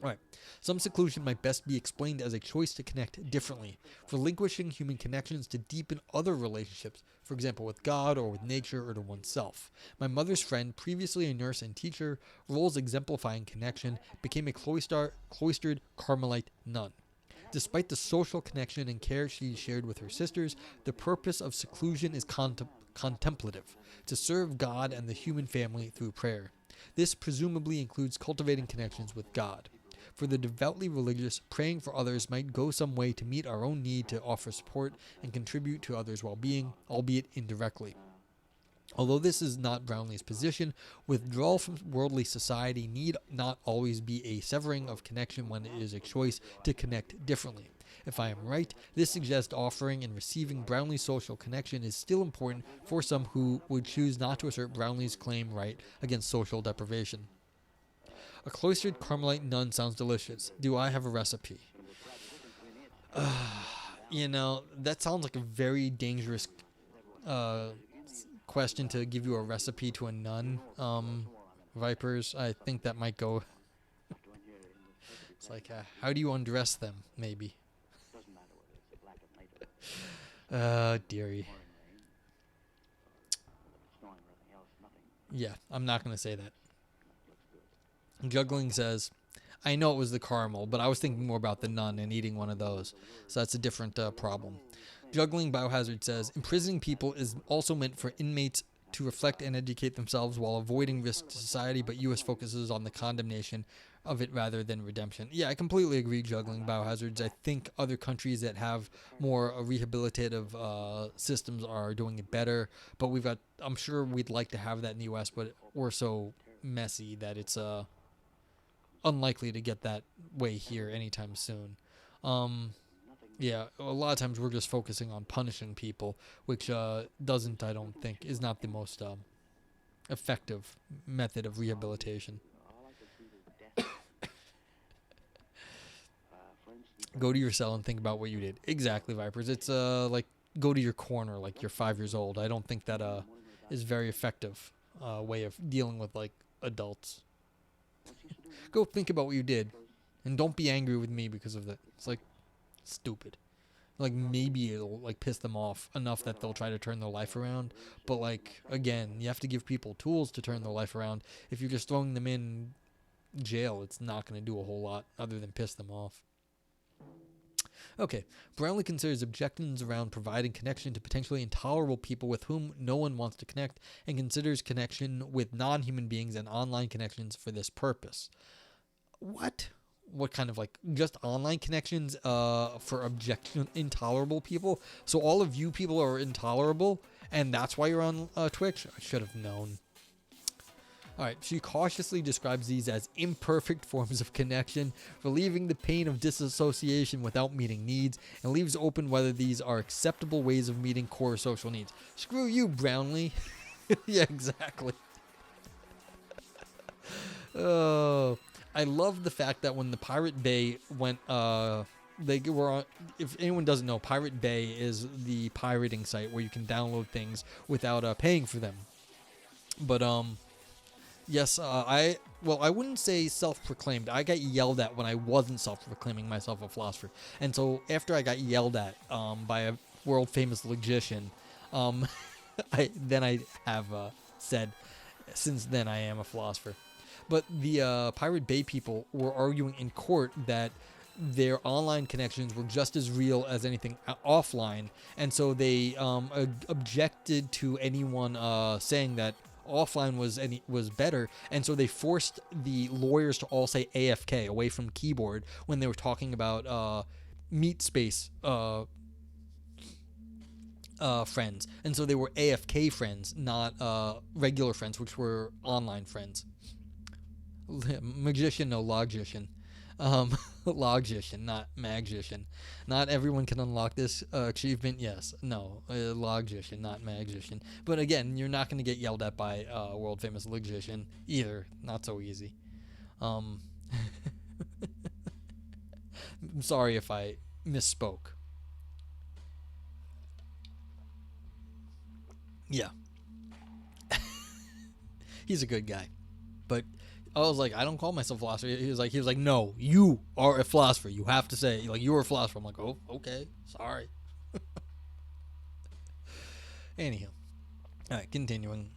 Alright, some seclusion might best be explained as a choice to connect differently, relinquishing human connections to deepen other relationships, for example with God or with nature or to oneself. My mother's friend, previously a nurse and teacher, roles exemplifying connection, became a cloistered Carmelite nun. Despite the social connection and care she shared with her sisters, the purpose of seclusion is contemplative, to serve God and the human family through prayer. This presumably includes cultivating connections with God. For the devoutly religious, praying for others might go some way to meet our own need to offer support and contribute to others' well-being, albeit indirectly. Although this is not Brownlee's position, withdrawal from worldly society need not always be a severing of connection when it is a choice to connect differently. If I am right, this suggests offering and receiving Brownlee's social connection is still important for some who would choose not to assert Brownlee's claim right against social deprivation. A cloistered Carmelite nun sounds delicious. Do I have a recipe? That sounds like a very dangerous question to give you a recipe to a nun. Vipers, I think that might go. It's like, how do you undress them? Maybe. Dearie. Yeah, I'm not going to say that. Juggling says, I know it was the caramel, but I was thinking more about the nun and eating one of those. So that's a different problem. Juggling Biohazard says, imprisoning people is also meant for inmates to reflect and educate themselves while avoiding risk to society, but U.S. focuses on the condemnation of it rather than redemption. Yeah, I completely agree, Juggling Biohazards. I think other countries that have more rehabilitative systems are doing it better, but I'm sure we'd like to have that in the U.S., but we're so messy that it's unlikely to get that way here anytime soon. Yeah, a lot of times we're just focusing on punishing people, which I don't think, is not the most effective method of rehabilitation. Go to your cell and think about what you did. Exactly, Vipers. It's like go to your corner like you're 5 years old. I don't think that is very effective way of dealing with like adults. Go think about what you did, and don't be angry with me because of that. It's like stupid. Like maybe it'll like piss them off enough that they'll try to turn their life around, but like again, you have to give people tools to turn their life around. If you're just throwing them in jail, it's not going to do a whole lot other than piss them off. Okay, Brownlee considers objections around providing connection to potentially intolerable people with whom no one wants to connect, and considers connection with non-human beings and online connections for this purpose. What? What kind of like just online connections for intolerable people? So all of you people are intolerable, and that's why you're on Twitch? I should have known. Alright, she cautiously describes these as imperfect forms of connection, relieving the pain of disassociation without meeting needs, and leaves open whether these are acceptable ways of meeting core social needs. Screw you, Brownlee. Yeah, exactly. Oh, I love the fact that when the Pirate Bay went, they were on, if anyone doesn't know, Pirate Bay is the pirating site where you can download things without paying for them. But, yes, I wouldn't say self-proclaimed. I got yelled at when I wasn't self-proclaiming myself a philosopher. And so after I got yelled at by a world-famous logician, I have said, since then I am a philosopher. But the Pirate Bay people were arguing in court that their online connections were just as real as anything offline. And so they objected to anyone saying that offline was better, and so they forced the lawyers to all say AFK, away from keyboard, when they were talking about meat space friends. And so they were AFK friends, not regular friends, which were online friends. Magician, no, logician. Logician, not magician. Not everyone can unlock this achievement. Yes, no, logician, not magician. But again, you're not going to get yelled at by a world famous logician either. Not so easy. I'm sorry if I misspoke. Yeah. He's a good guy, but I was like, I don't call myself a philosopher. He was like, no, you are a philosopher. You have to say, like, you're a philosopher. I'm like, oh, okay, sorry. Anyhow, all right, continuing.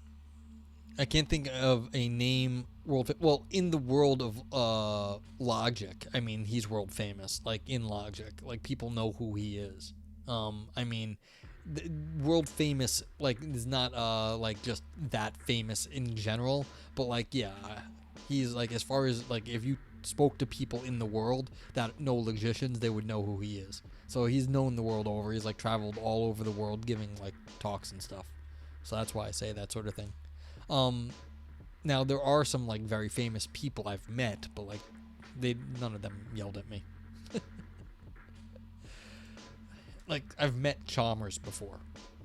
I can't think of a name well, in the world of logic. I mean, he's world famous. Like in logic, like people know who he is. I mean, world famous like is not like just that famous in general, but like yeah. He's like, as far as like if you spoke to people in the world that know logicians, they would know who he is. So he's known the world over. He's like traveled all over the world giving like talks and stuff. So that's why I say that sort of thing. Now there are some like very famous people I've met, but like none of them yelled at me. Like I've met Chalmers before,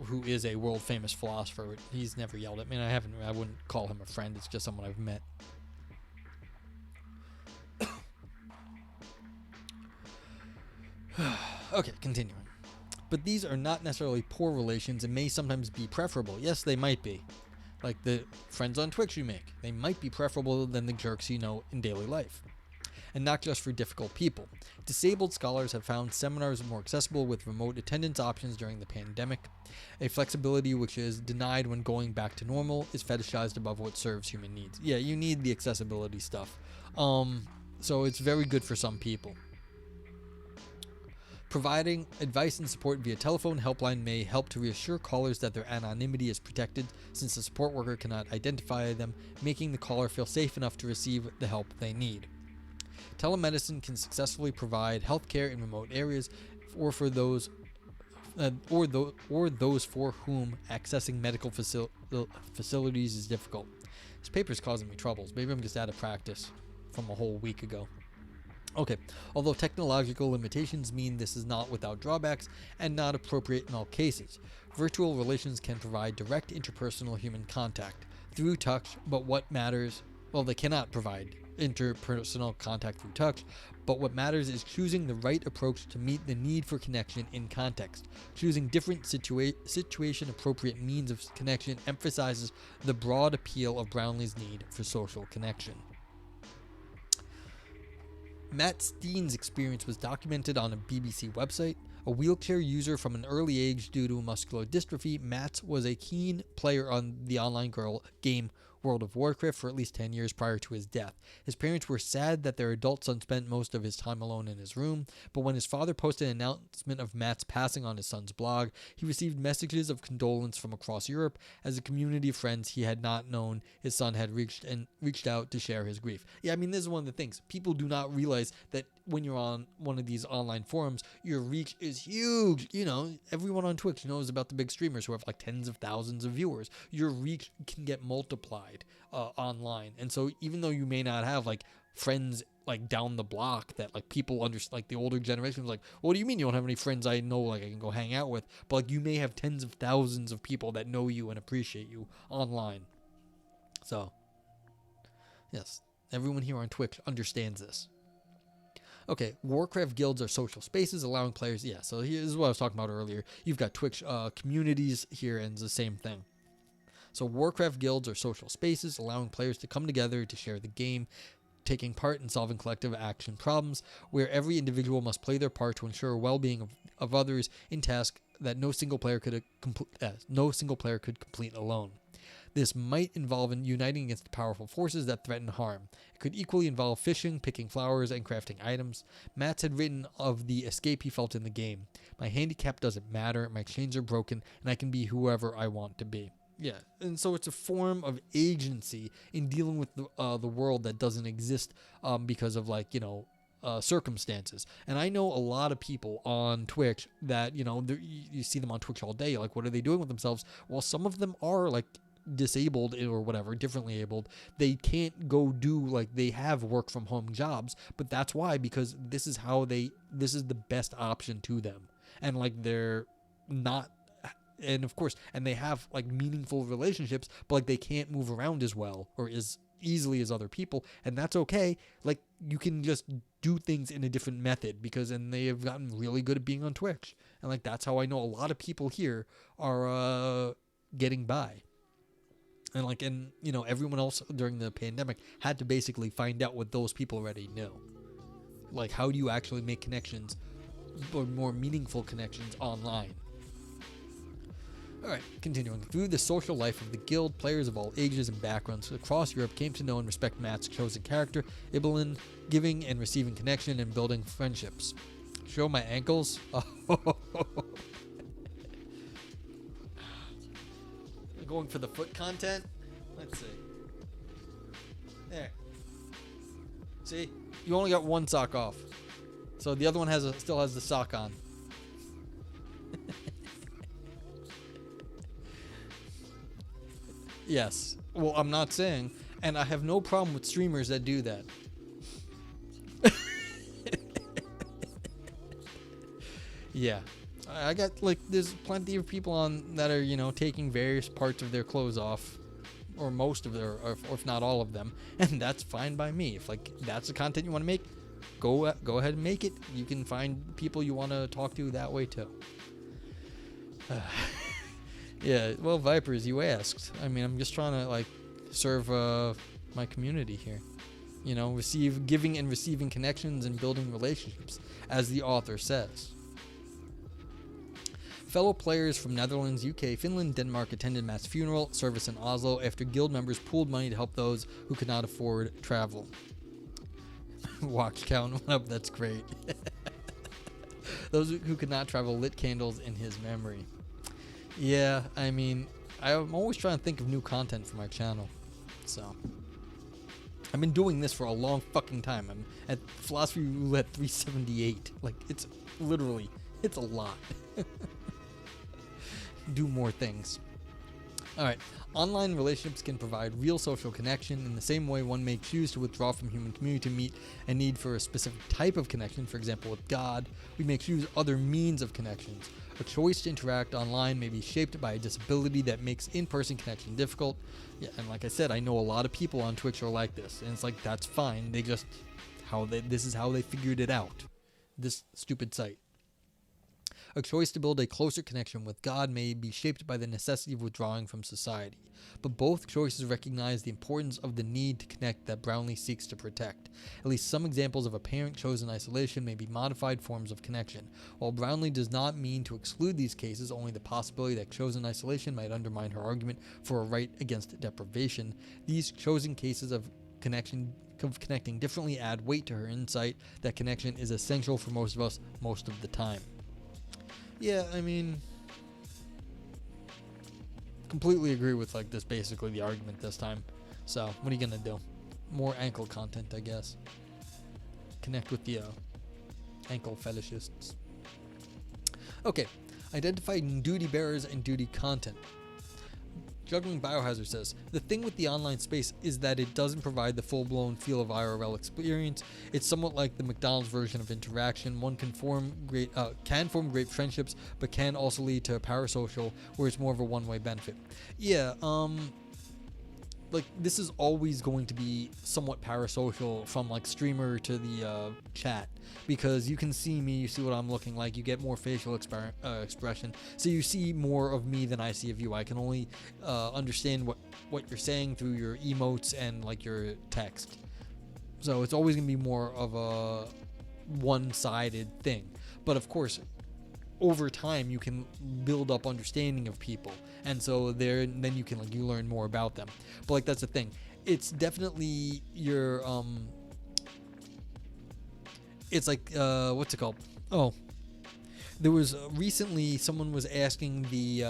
who is a world famous philosopher. He's never yelled at me, and I wouldn't call him a friend. It's just someone I've met. Okay, continuing. But these are not necessarily poor relations and may sometimes be preferable. Yes, they might be. Like the friends on Twitch you make. They might be preferable than the jerks you know in daily life. And not just for difficult people. Disabled scholars have found seminars more accessible with remote attendance options during the pandemic. A flexibility which is denied when going back to normal is fetishized above what serves human needs. Yeah, you need the accessibility stuff. So it's very good for some people. Providing advice and support via telephone helpline may help to reassure callers that their anonymity is protected, since the support worker cannot identify them, making the caller feel safe enough to receive the help they need. Telemedicine can successfully provide healthcare in remote areas, or for those for whom accessing medical facilities is difficult. This paper's causing me troubles. Maybe I'm just out of practice from a whole week ago. Okay, although technological limitations mean this is not without drawbacks and not appropriate in all cases, virtual relations can provide direct interpersonal human contact through touch, but what matters, well, they cannot provide interpersonal contact through touch, but what matters is choosing the right approach to meet the need for connection in context. Choosing different situation-appropriate means of connection emphasizes the broad appeal of Brownlee's need for social connection. Matt Steen's experience was documented on a BBC website. A wheelchair user from an early age due to muscular dystrophy, Matt was a keen player on the online game World of Warcraft for at least 10 years prior to his death. His parents were sad that their adult son spent most of his time alone in his room, but when his father posted an announcement of Matt's passing on his son's blog, he received messages of condolence from across Europe as a community of friends he had not known his son had reached out to share his grief. Yeah, I mean, this is one of the things. People do not realize that when you're on one of these online forums, your reach is huge. You know, everyone on Twitch knows about the big streamers who have like tens of thousands of viewers. Your reach can get multiplied online. And so even though you may not have like friends like down the block that like people like the older generations like, what do you mean you don't have any friends I know like I can go hang out with? But like you may have tens of thousands of people that know you and appreciate you online. So yes, everyone here on Twitch understands this. Okay, Warcraft Guilds are social spaces allowing players... Yeah, so here's what I was talking about earlier. You've got Twitch communities here, and it's the same thing. So Warcraft Guilds are social spaces allowing players to come together to share the game, taking part in solving collective action problems, where every individual must play their part to ensure well-being of others in tasks that no single player could complete alone. This might involve uniting against powerful forces that threaten harm. It could equally involve fishing, picking flowers, and crafting items. Matt had written of the escape he felt in the game. My handicap doesn't matter, my chains are broken, and I can be whoever I want to be. Yeah, and so it's a form of agency in dealing with the world that doesn't exist because of like, circumstances. And I know a lot of people on Twitch that, you see them on Twitch all day. Like, what are they doing with themselves? Well, some of them are like disabled or whatever, differently abled. They can't go do like they have work from home jobs, but that's why, because this is the best option to them. And like they're not, and of course, and they have like meaningful relationships, but like they can't move around as well or as easily as other people, and that's okay. Like you can just do things in a different method and they have gotten really good at being on Twitch. And like that's how I know a lot of people here are getting by. And everyone else during the pandemic had to basically find out what those people already knew. Like, how do you actually make connections, or more meaningful connections online? Alright, continuing. Through the social life of the guild, players of all ages and backgrounds across Europe came to know and respect Matt's chosen character, Ibelin, giving and receiving connection and building friendships. Show my ankles? Going for the foot content? Let's see. There. See? You only got one sock off. So the other one still has the sock on. Yes. Well, I'm not saying, and I have no problem with streamers that do that. Yeah. I got, like, there's plenty of people on that are, you know, taking various parts of their clothes off, or most of their, or if not all of them, and that's fine by me. If, like, that's the content you want to make, go ahead and make it. You can find people you want to talk to that way too. Yeah, well, Vipers, you asked. I mean, I'm just trying to, like, serve my community here. You know, giving and receiving connections and building relationships, as the author says. Fellow players from Netherlands, UK, Finland, Denmark attended mass funeral service in Oslo after guild members pooled money to help those who could not afford travel. Watch count went up, that's great. Those who could not travel lit candles in his memory. Yeah, I mean, I'm always trying to think of new content for my channel. So, I've been doing this for a long fucking time. I'm at Philosophy Roulette 378. Like, it's a lot. Do more things. Alright, online relationships can provide real social connection in the same way one may choose to withdraw from human community to meet a need for a specific type of connection, for example with God. We may choose other means of connections. A choice to interact online may be shaped by a disability that makes in-person connection difficult. Yeah, and like I said, I know a lot of people on Twitch are like this, and it's like, that's fine. This is how they figured it out. This stupid site. A choice to build a closer connection with God may be shaped by the necessity of withdrawing from society, but both choices recognize the importance of the need to connect that Brownlee seeks to protect. At least some examples of apparent chosen isolation may be modified forms of connection. While Brownlee does not mean to exclude these cases, only the possibility that chosen isolation might undermine her argument for a right against deprivation, these chosen cases of connecting differently add weight to her insight that connection is essential for most of us most of the time. Yeah, I mean, completely agree with, like, this, basically the argument this time. So, what are you gonna do? More ankle content, I guess. Connect with the ankle fetishists. Okay, identifying duty bearers and duty content. Juggling Biohazard says, the thing with the online space is that it doesn't provide the full-blown feel of IRL experience. It's somewhat like the McDonald's version of interaction. One can form great friendships, but can also lead to parasocial, where it's more of a one-way benefit. Yeah, like, this is always going to be somewhat parasocial from, like, streamer to the chat, because you can see me, you see what I'm looking like, you get more facial expression, so you see more of me than I see of you. I can only understand what you're saying through your emotes and, like, your text. So it's always going to be more of a one-sided thing. But of course, over time you can build up understanding of people, and so then you can, like, you learn more about them. But, like, that's the thing, it's definitely your it's like what's it called, there was recently someone was asking the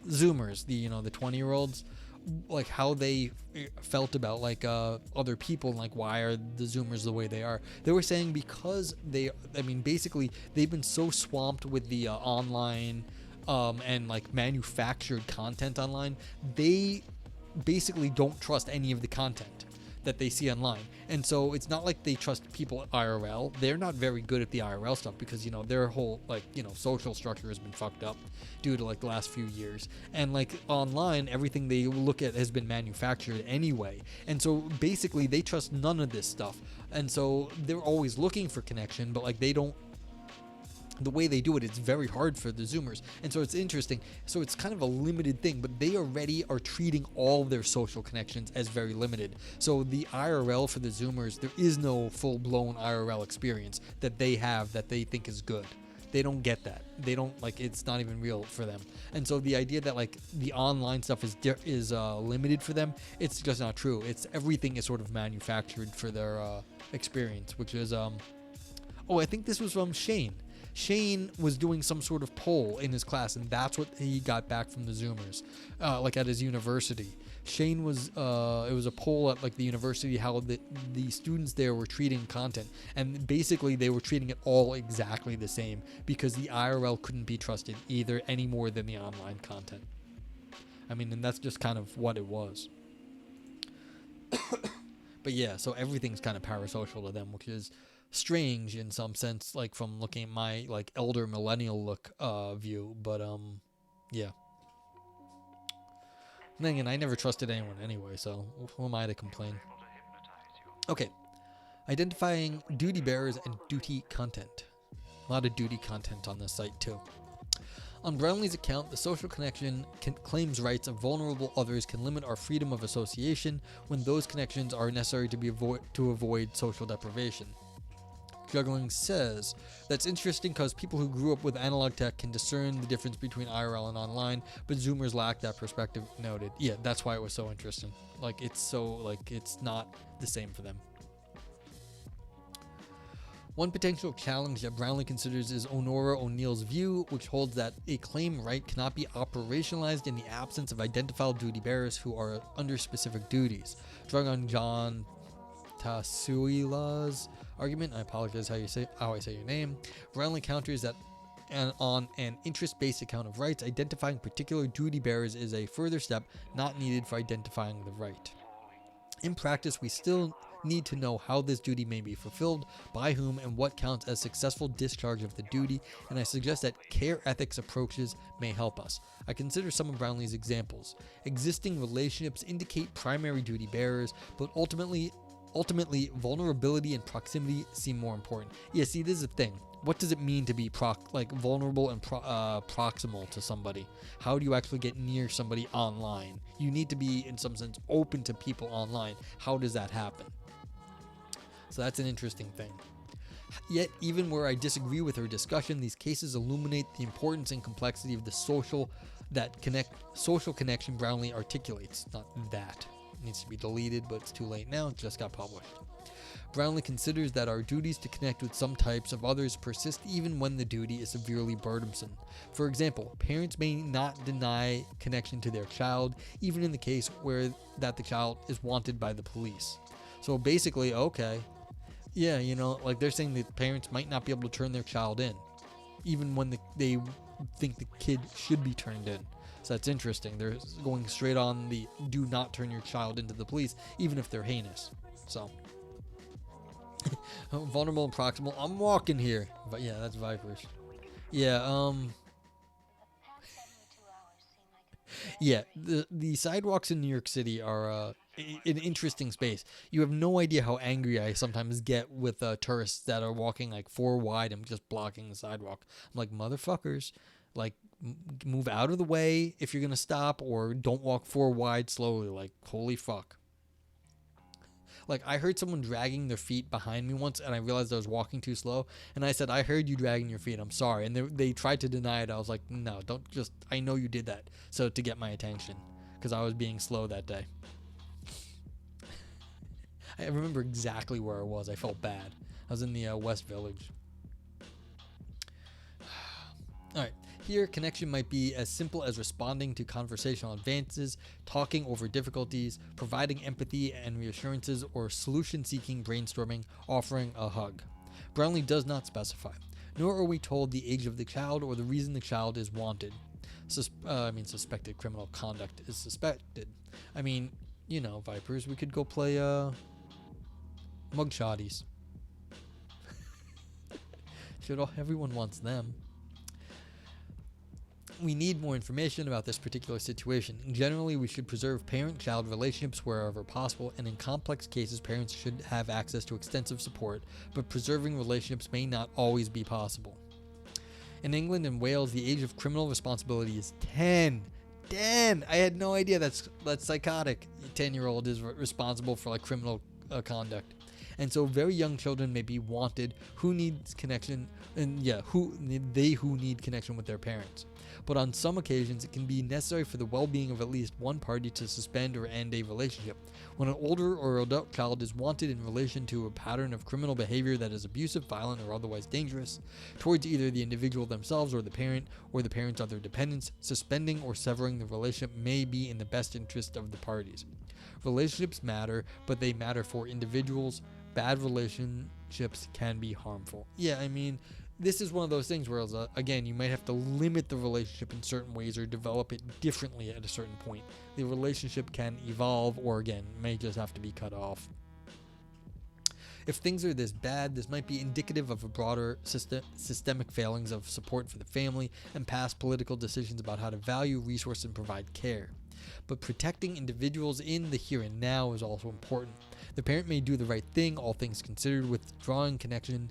Zoomers, the 20-year-olds, like, how they felt about, like, other people, and, like, why are the Zoomers the way they are. They were saying because basically they've been so swamped with the online and, like, manufactured content online, they basically don't trust any of the content that they see online. And so it's not like they trust people IRL. They're not very good at the IRL stuff because, their whole, like, social structure has been fucked up due to, like, the last few years. And, like, online, everything they look at has been manufactured anyway. And so basically they trust none of this stuff. And so they're always looking for connection, but, like, the way they do it, it's very hard for the Zoomers. And so it's interesting. So it's kind of a limited thing, but they already are treating all of their social connections as very limited. So the IRL for the Zoomers, there is no full-blown IRL experience that they have that they think is good. They don't get that. They don't, like, it's not even real for them. And so the idea that, like, the online stuff is limited for them, it's just not true. Everything is sort of manufactured for their experience, which is I think this was from Shane. Shane was doing some sort of poll in his class, and that's what he got back from the Zoomers, like at his university. Shane was, it was a poll at like the university, how the students there were treating content, and basically they were treating it all exactly the same, because the IRL couldn't be trusted either any more than the online content. I mean, and that's just kind of what it was. But yeah, so everything's kind of parasocial to them, which is strange in some sense, like from looking at my like elder millennial look view. But yeah. And then again, I never trusted anyone anyway, so who am I to complain? Okay. Identifying duty bearers and duty content. A lot of duty content on this site too. On Brownlee's account, the social connection claims rights of vulnerable others can limit our freedom of association when those connections are necessary to avoid social deprivation. Juggling says, that's interesting because people who grew up with analog tech can discern the difference between IRL and online, but Zoomers lack that perspective. Noted. Yeah, that's why it was so interesting. Like, it's so, like, it's not the same for them. One potential challenge that Brownlee considers is Honora O'Neill's view, which holds that a claim right cannot be operationalized in the absence of identifiable duty bearers who are under specific duties. Drawing on John Tasuila's argument, I apologize how I say your name, Brownlee counters that on an interest-based account of rights, identifying particular duty bearers is a further step not needed for identifying the right. In practice, we still need to know how this duty may be fulfilled, by whom, and what counts as successful discharge of the duty, and I suggest that care ethics approaches may help us. I consider some of Brownlee's examples. Existing relationships indicate primary duty bearers, but ultimately vulnerability and proximity seem more important. Yeah, see, this is the thing. What does it mean to be vulnerable and proximal to somebody? How do you actually get near somebody online? You need to be, in some sense, open to people online. How does that happen? So that's an interesting thing. Yet, even where I disagree with her discussion, these cases illuminate the importance and complexity of the social connection Brownlee articulates. Not that. It needs to be deleted, but it's too late now. It just got published. Brownlee considers that our duties to connect with some types of others persist even when the duty is severely burdensome. For example, parents may not deny connection to their child, even in the case where that the child is wanted by the police. So basically, okay, yeah, like they're saying that parents might not be able to turn their child in, even when they think the kid should be turned in. So that's interesting. They're going straight on the do not turn your child into the police, even if they're heinous. So, vulnerable and proximal. I'm walking here. But yeah, that's Vipers. Yeah, yeah, the sidewalks in New York City are an interesting space. You have no idea how angry I sometimes get with tourists that are walking like 4 wide and just blocking the sidewalk. I'm like, motherfuckers, like, move out of the way if you're gonna stop, or don't walk 4 wide slowly. Like, holy fuck. Like, I heard someone dragging their feet behind me once, and I realized I was walking too slow, and I said, I heard you dragging your feet, I'm sorry. And they tried to deny it. I was like, no, don't just, I know you did that, so to get my attention, because I was being slow that day. I remember exactly where I was. I felt bad. I was in the West Village. Alright, here connection might be as simple as responding to conversational advances, talking over difficulties, providing empathy and reassurances, or solution-seeking brainstorming, offering a hug. Brownlee does not specify, nor are we told the age of the child or the reason the child is wanted. Suspected criminal conduct is suspected. I mean, Vipers, we could go play mugshotties. Everyone wants them. We need more information about this particular situation. Generally, we should preserve parent-child relationships wherever possible, and in complex cases, parents should have access to extensive support, but preserving relationships may not always be possible. In England and Wales, the age of criminal responsibility is 10. 10! I had no idea that's psychotic. A 10-year-old is responsible for criminal conduct. And so very young children may be wanted who needs connection, and who need connection with their parents. But on some occasions, it can be necessary for the well-being of at least one party to suspend or end a relationship. When an older or adult child is wanted in relation to a pattern of criminal behavior that is abusive, violent, or otherwise dangerous towards either the individual themselves or the parents' other dependents, suspending or severing the relationship may be in the best interest of the parties. Relationships matter, but they matter for individuals. Bad relationships can be harmful. Yeah, I mean, this is one of those things where, again, you might have to limit the relationship in certain ways or develop it differently at a certain point. The relationship can evolve or, again, may just have to be cut off. If things are this bad, this might be indicative of a broader systemic failings of support for the family and past political decisions about how to value, resource, and provide care. But protecting individuals in the here and now is also important. The parent may do the right thing, all things considered, withdrawing connection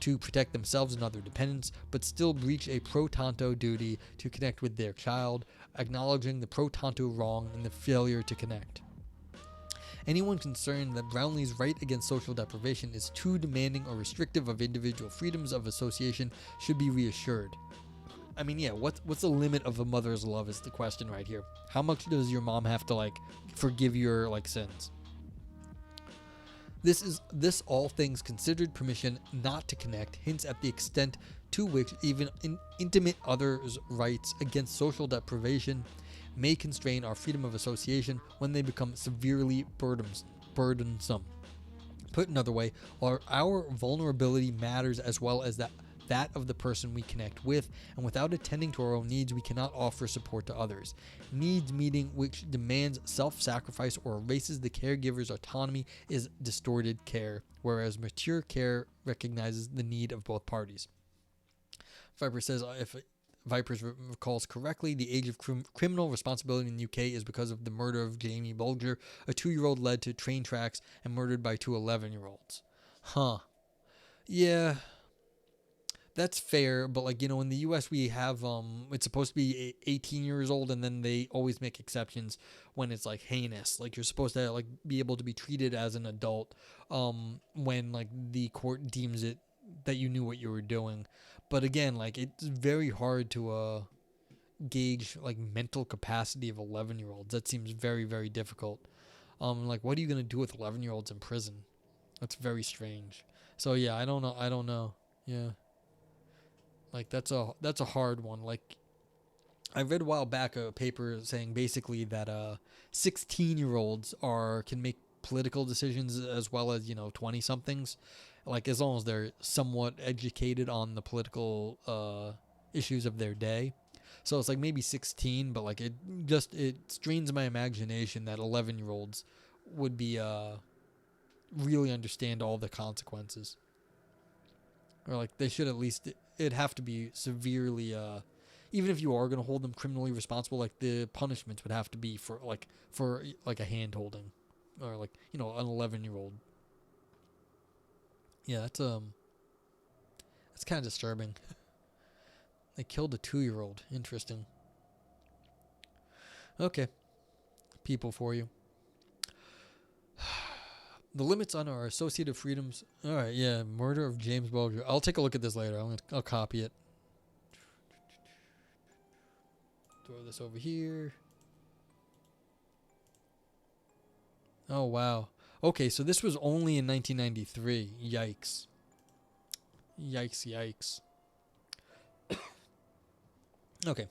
to protect themselves and other dependents, but still breach a pro tanto duty to connect with their child, acknowledging the pro tanto wrong and the failure to connect. Anyone concerned that Brownlee's right against social deprivation is too demanding or restrictive of individual freedoms of association should be reassured. I mean, yeah, what's the limit of a mother's love is the question right here. How much does your mom have to, forgive your, sins? This all things considered permission not to connect hints at the extent to which even intimate others' rights against social deprivation may constrain our freedom of association when they become severely burdensome. Put another way, our vulnerability matters as well as that of the person we connect with, and without attending to our own needs, we cannot offer support to others. Needs meeting which demands self-sacrifice or erases the caregiver's autonomy is distorted care, whereas mature care recognizes the need of both parties. Viper says, if Vipers recalls correctly, the age of criminal responsibility in the UK is because of the murder of Jamie Bulger, a 2-year-old led to train tracks and murdered by 2 11-year-olds. Huh. Yeah. That's fair, but in the US we have it's supposed to be 18 years old, and then they always make exceptions when it's heinous. You're supposed to be able to be treated as an adult when the court deems it that you knew what you were doing. But again, it's very hard to gauge mental capacity of 11-year-olds. That seems very, very difficult. What are you going to do with 11-year-olds in prison? That's very strange. So yeah, I don't know. Yeah. That's a hard one. I read a while back a paper saying basically that 16-year-olds can make political decisions as well as 20-somethings, as long as they're somewhat educated on the political issues of their day. So it's maybe 16, but it strains my imagination that 11-year-olds would be really understand all the consequences, or they should at least. It'd have to be severely, even if you are going to hold them criminally responsible, the punishments would have to be for a hand holding, or an 11-year-old. Yeah, that's kind of disturbing. They killed a 2-year-old. Interesting. Okay, people for you. The limits on our associative freedoms. All right, yeah, murder of James Bulger. I'll take a look at this later. I'll copy it. Throw this over here. Oh, wow. Okay, so this was only in 1993. Yikes. Yikes. Okay.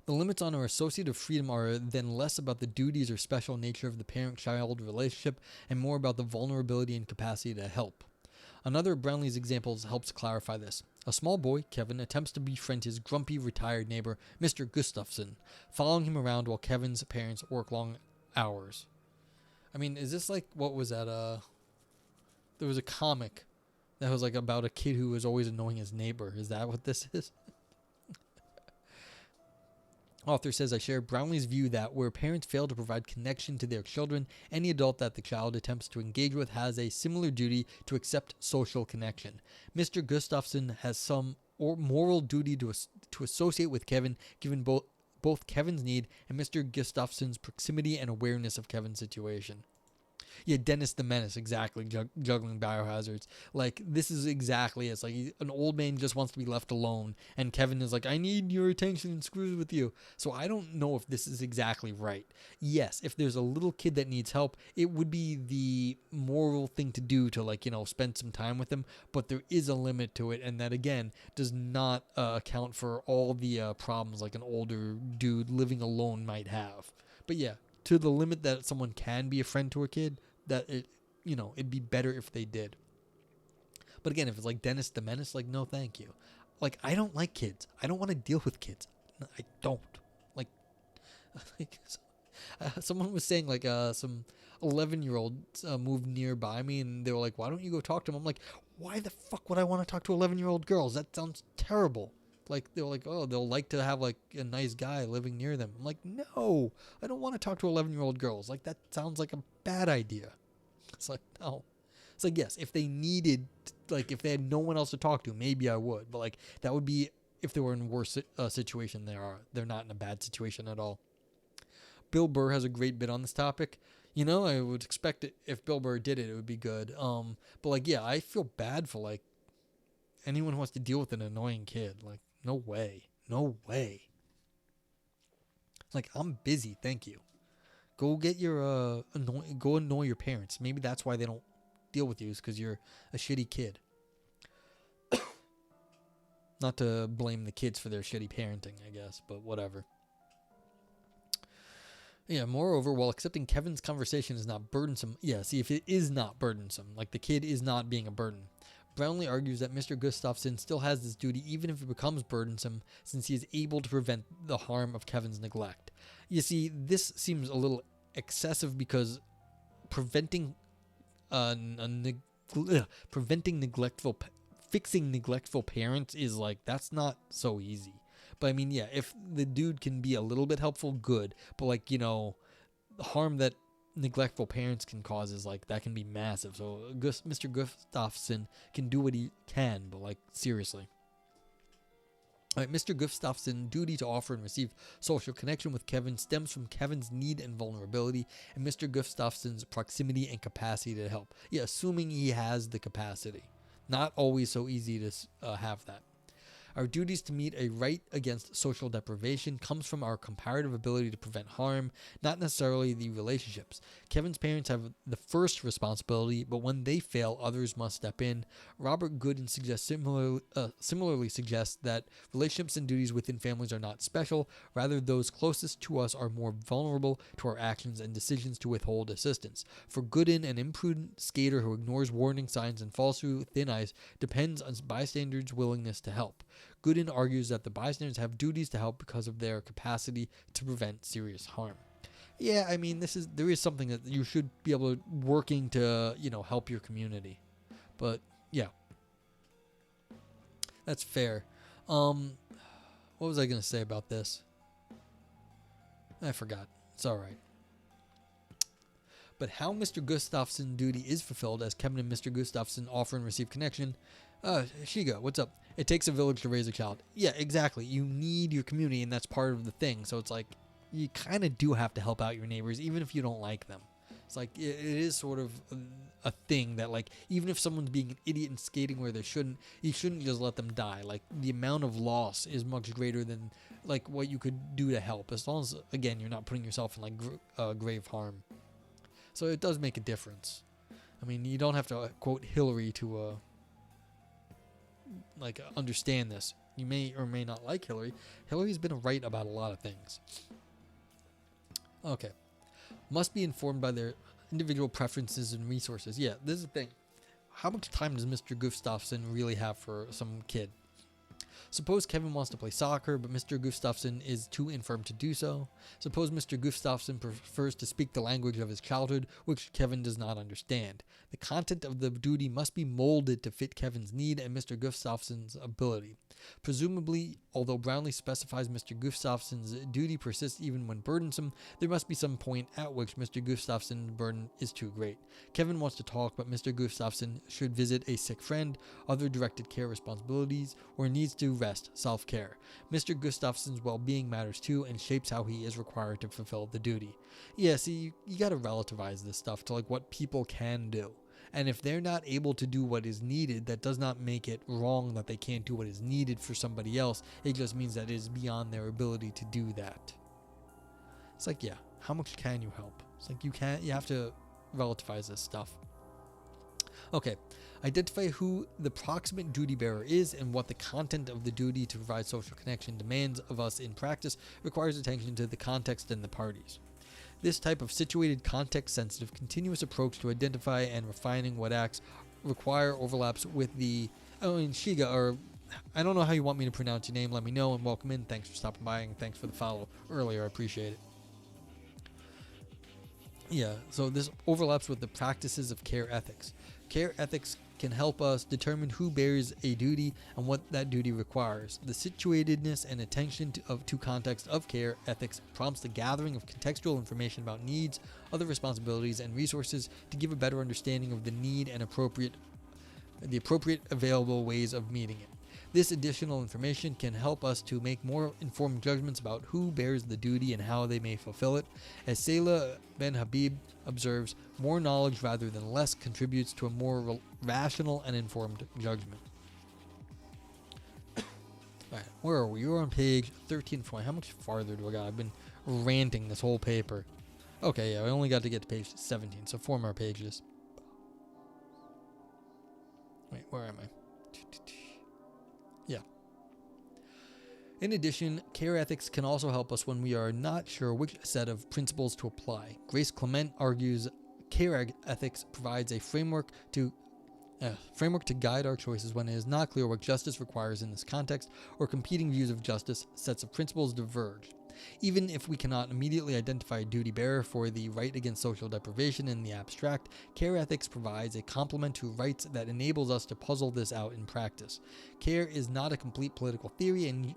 The limits on our associative freedom are then less about the duties or special nature of the parent-child relationship and more about the vulnerability and capacity to help. Another of Brownlee's examples helps clarify this. A small boy, Kevin, attempts to befriend his grumpy retired neighbor, Mr. Gustafson, following him around while Kevin's parents work long hours. I mean, is this what was that? There was a comic that was about a kid who was always annoying his neighbor. Is that what this is? Author says, I share Brownlee's view that where parents fail to provide connection to their children, any adult that the child attempts to engage with has a similar duty to accept social connection. Mr. Gustafson has some moral duty to associate with Kevin, given both Kevin's need and Mr. Gustafson's proximity and awareness of Kevin's situation. Yeah, Dennis the Menace, exactly. Juggling biohazards. Like, this is exactly it. It's like an old man just wants to be left alone, and Kevin is like, I need your attention and screws with you. So I don't know if this is exactly right. Yes, if there's a little kid that needs help, it would be the moral thing to do to, like, spend some time with them, but there is a limit to it, and that, again, does not account for all the problems like an older dude living alone might have. But yeah, to the limit that someone can be a friend to a kid, that it'd be better if they did. But again, if it's like Dennis the Menace, like, no thank you. Like, I don't like kids. I don't want to deal with kids. I don't. Like someone was saying, like, some 11-year-olds moved nearby me, and they were like, why don't you go talk to them? I'm like, why the fuck would I want to talk to 11-year-old girls? That sounds terrible. Like, they were like, oh, they'll like to have, like, a nice guy living near them. I'm like, no, I don't want to talk to 11-year-old girls. Like, that sounds like a bad idea. It's like, no. It's like, yes, if they needed, like, if they had no one else to talk to, maybe I would. But, like, that would be if they were in a worse situation. They're not in a bad situation at all. Bill Burr has a great bit on this topic. I would expect it if Bill Burr did it, it would be good. But, like, yeah, I feel bad for, like, anyone who wants to deal with an annoying kid. Like, no way. No way. Like, I'm busy, thank you. Go get your, go annoy your parents. Maybe that's why they don't deal with you, is because you're a shitty kid. Not to blame the kids for their shitty parenting, I guess, but whatever. Yeah, moreover, while accepting Kevin's conversation is not burdensome, see, if it is not burdensome, like the kid is not being a burden, Brownlee argues that Mr. Gustafson still has this duty even if it becomes burdensome, since he is able to prevent the harm of Kevin's neglect. You see, this seems a little excessive because fixing neglectful parents is like, that's not so easy. But I mean, yeah, if the dude can be a little bit helpful, good. But like, the harm that neglectful parents can cause is like, that can be massive. So Mr. Gustafson can do what he can, but like, seriously. All right, Mr. Gustafson's duty to offer and receive social connection with Kevin stems from Kevin's need and vulnerability, and Mr. Gustafson's proximity and capacity to help. Yeah, assuming he has the capacity. Not always so easy to have that. Our duties to meet a right against social deprivation comes from our comparative ability to prevent harm, not necessarily the relationships. Kevin's parents have the first responsibility, but when they fail, others must step in. Robert Gooden similarly suggests that relationships and duties within families are not special, rather those closest to us are more vulnerable to our actions and decisions to withhold assistance. For Gooden, an imprudent skater who ignores warning signs and falls through thin ice depends on bystanders' willingness to help. Gooden argues that the bystanders have duties to help because of their capacity to prevent serious harm. Yeah, I mean, there is something that you should be able to working to, help your community. But yeah, that's fair. What was I going to say about this? I forgot. It's all right. But how Mr. Gustafson's duty is fulfilled as Kevin and Mr. Gustafson offer and receive connection. Shiga, what's up? It takes a village to raise a child. Yeah, exactly. You need your community, and that's part of the thing. So it's like, you kind of do have to help out your neighbors, even if you don't like them. It's like, it is sort of a thing that, like, even if someone's being an idiot and skating where they shouldn't, you shouldn't just let them die. Like, the amount of loss is much greater than, like, what you could do to help. As long as, again, you're not putting yourself in, like, grave harm. So it does make a difference. I mean, you don't have to quote Hillary to, understand this. You may or may not like Hillary. Hillary's been right about a lot of things. Okay. Must be informed by their individual preferences and resources. Yeah, this is the thing. How much time does Mr. Gustafson really have for some kid? Suppose Kevin wants to play soccer, but Mr. Gustafson is too infirm to do so. Suppose Mr. Gustafson prefers to speak the language of his childhood, which Kevin does not understand. The content of the duty must be molded to fit Kevin's need and Mr. Gustafson's ability. Presumably, although Brownlee specifies Mr. Gustafson's duty persists even when burdensome, there must be some point at which Mr. Gustafson's burden is too great. Kevin wants to talk, but Mr. Gustafson should visit a sick friend, other directed care responsibilities, or needs to to rest, self-care. Mr. Gustafson's well-being matters too and shapes how he is required to fulfill the duty. Yeah, see, you gotta relativize this stuff to like what people can do. And if they're not able to do what is needed, that does not make it wrong that they can't do what is needed for somebody else. It just means that it is beyond their ability to do that. It's like, yeah, how much can you help? It's like you have to relativize this stuff. Okay, identify who the proximate duty bearer is and what the content of the duty to provide social connection demands of us in practice requires attention to the context and the parties. This type of situated, context-sensitive, continuous approach to identify and refining what acts require overlaps with the Shiga, or I don't know how you want me to pronounce your name. Let me know and welcome in. Thanks for stopping by and thanks for the follow earlier. I appreciate it. Yeah, so this overlaps with the practices of care ethics. Care ethics can help us determine who bears a duty and what that duty requires. The situatedness and attention to context of care ethics prompts the gathering of contextual information about needs, other responsibilities, and resources to give a better understanding of the need and the appropriate available ways of meeting it. This additional information can help us to make more informed judgments about who bears the duty and how they may fulfill it. As Salah Ben Habib observes, more knowledge rather than less contributes to a more rational and informed judgment. Alright, where are we? We're on page 13. How much farther do I got? I've been ranting this whole paper. Okay, yeah, I only got to get to page 17, so 4 more pages. Wait, where am I? Yeah. In addition, care ethics can also help us when we are not sure which set of principles to apply. Grace Clement argues care ethics provides a framework to guide our choices when it is not clear what justice requires in this context, or competing views of justice, sets of principles diverge. Even if we cannot immediately identify a duty bearer for the right against social deprivation in the abstract, care ethics provides a complement to rights that enables us to puzzle this out in practice. Care is not a complete political theory, and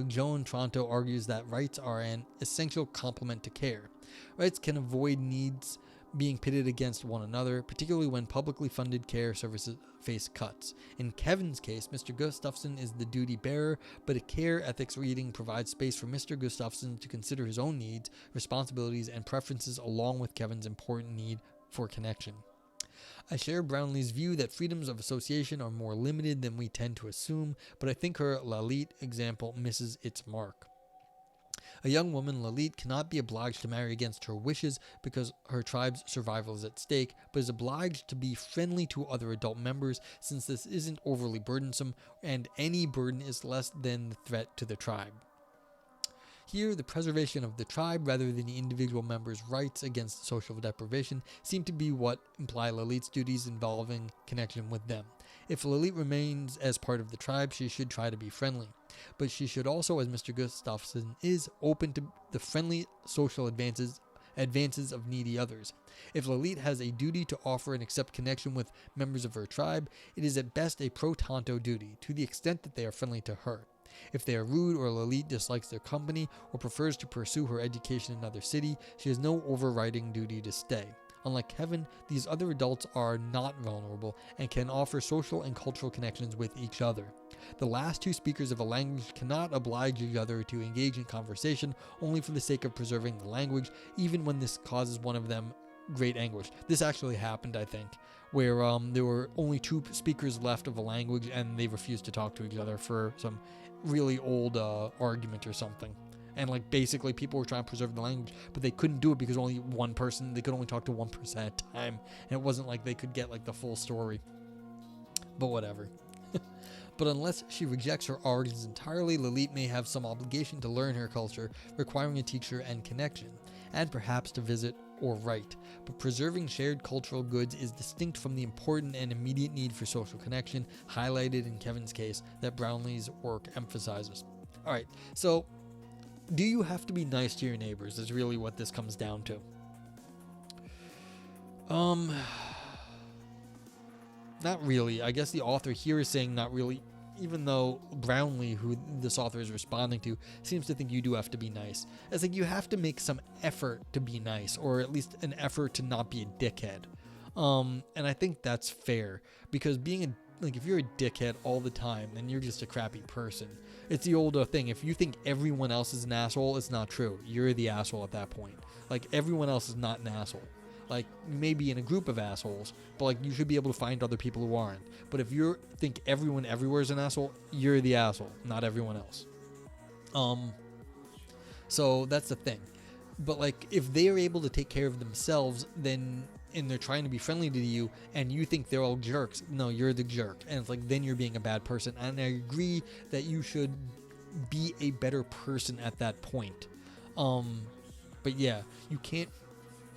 Joan Tronto argues that rights are an essential complement to care. Rights can avoid needs being pitted against one another, particularly when publicly funded care services face cuts. In Kevin's case, Mr. Gustafson is the duty bearer, but a care ethics reading provides space for Mr. Gustafson to consider his own needs, responsibilities, and preferences along with Kevin's important need for connection. I share Brownlee's view that freedoms of association are more limited than we tend to assume, but I think her Lalit example misses its mark. A young woman, Lalit, cannot be obliged to marry against her wishes because her tribe's survival is at stake, but is obliged to be friendly to other adult members since this isn't overly burdensome, and any burden is less than the threat to the tribe. Here, the preservation of the tribe rather than the individual member's rights against social deprivation seem to be what imply Lalit's duties involving connection with them. If Lalit remains as part of the tribe, she should try to be friendly. But she should also, as Mr. Gustafson is, open to the friendly social advances of needy others. If Lalit has a duty to offer and accept connection with members of her tribe, it is at best a pro tanto duty, to the extent that they are friendly to her. If they are rude or Lalit dislikes their company or prefers to pursue her education in another city, she has no overriding duty to stay. Unlike Kevin, these other adults are not vulnerable and can offer social and cultural connections with each other. The last two speakers of a language cannot oblige each other to engage in conversation only for the sake of preserving the language, even when this causes one of them great anguish. This actually happened, I think, where there were only two speakers left of a language and they refused to talk to each other for some really old argument or something. And like basically people were trying to preserve the language, but they couldn't do it because only one person, they could only talk to one person at a time. And it wasn't like they could get like the full story. But whatever. But unless she rejects her origins entirely, Lalit may have some obligation to learn her culture, requiring a teacher and connection, and perhaps to visit or write. But preserving shared cultural goods is distinct from the important and immediate need for social connection, highlighted in Kevin's case, that Brownlee's work emphasizes. Alright, so do you have to be nice to your neighbors is really what this comes down to. Not really. I guess the author here is saying not really, even though Brownlee, who this author is responding to, seems to think you do have to be nice. It's like you have to make some effort to be nice, or at least an effort to not be a dickhead. And I think that's fair, because being a if you're a dickhead all the time, then you're just a crappy person. It's the old thing. If you think everyone else is an asshole, it's not true. You're the asshole at that point. Like, everyone else is not an asshole. Like, you may be in a group of assholes, but like, you should be able to find other people who aren't. But if you think everyone everywhere is an asshole, you're the asshole, not everyone else. So that's the thing. But like, if they are able to take care of themselves, then, and they're trying to be friendly to you, and you think they're all jerks, no, you're the jerk. And it's like, then you're being a bad person. And I agree that you should be a better person at that point. But yeah, you can't,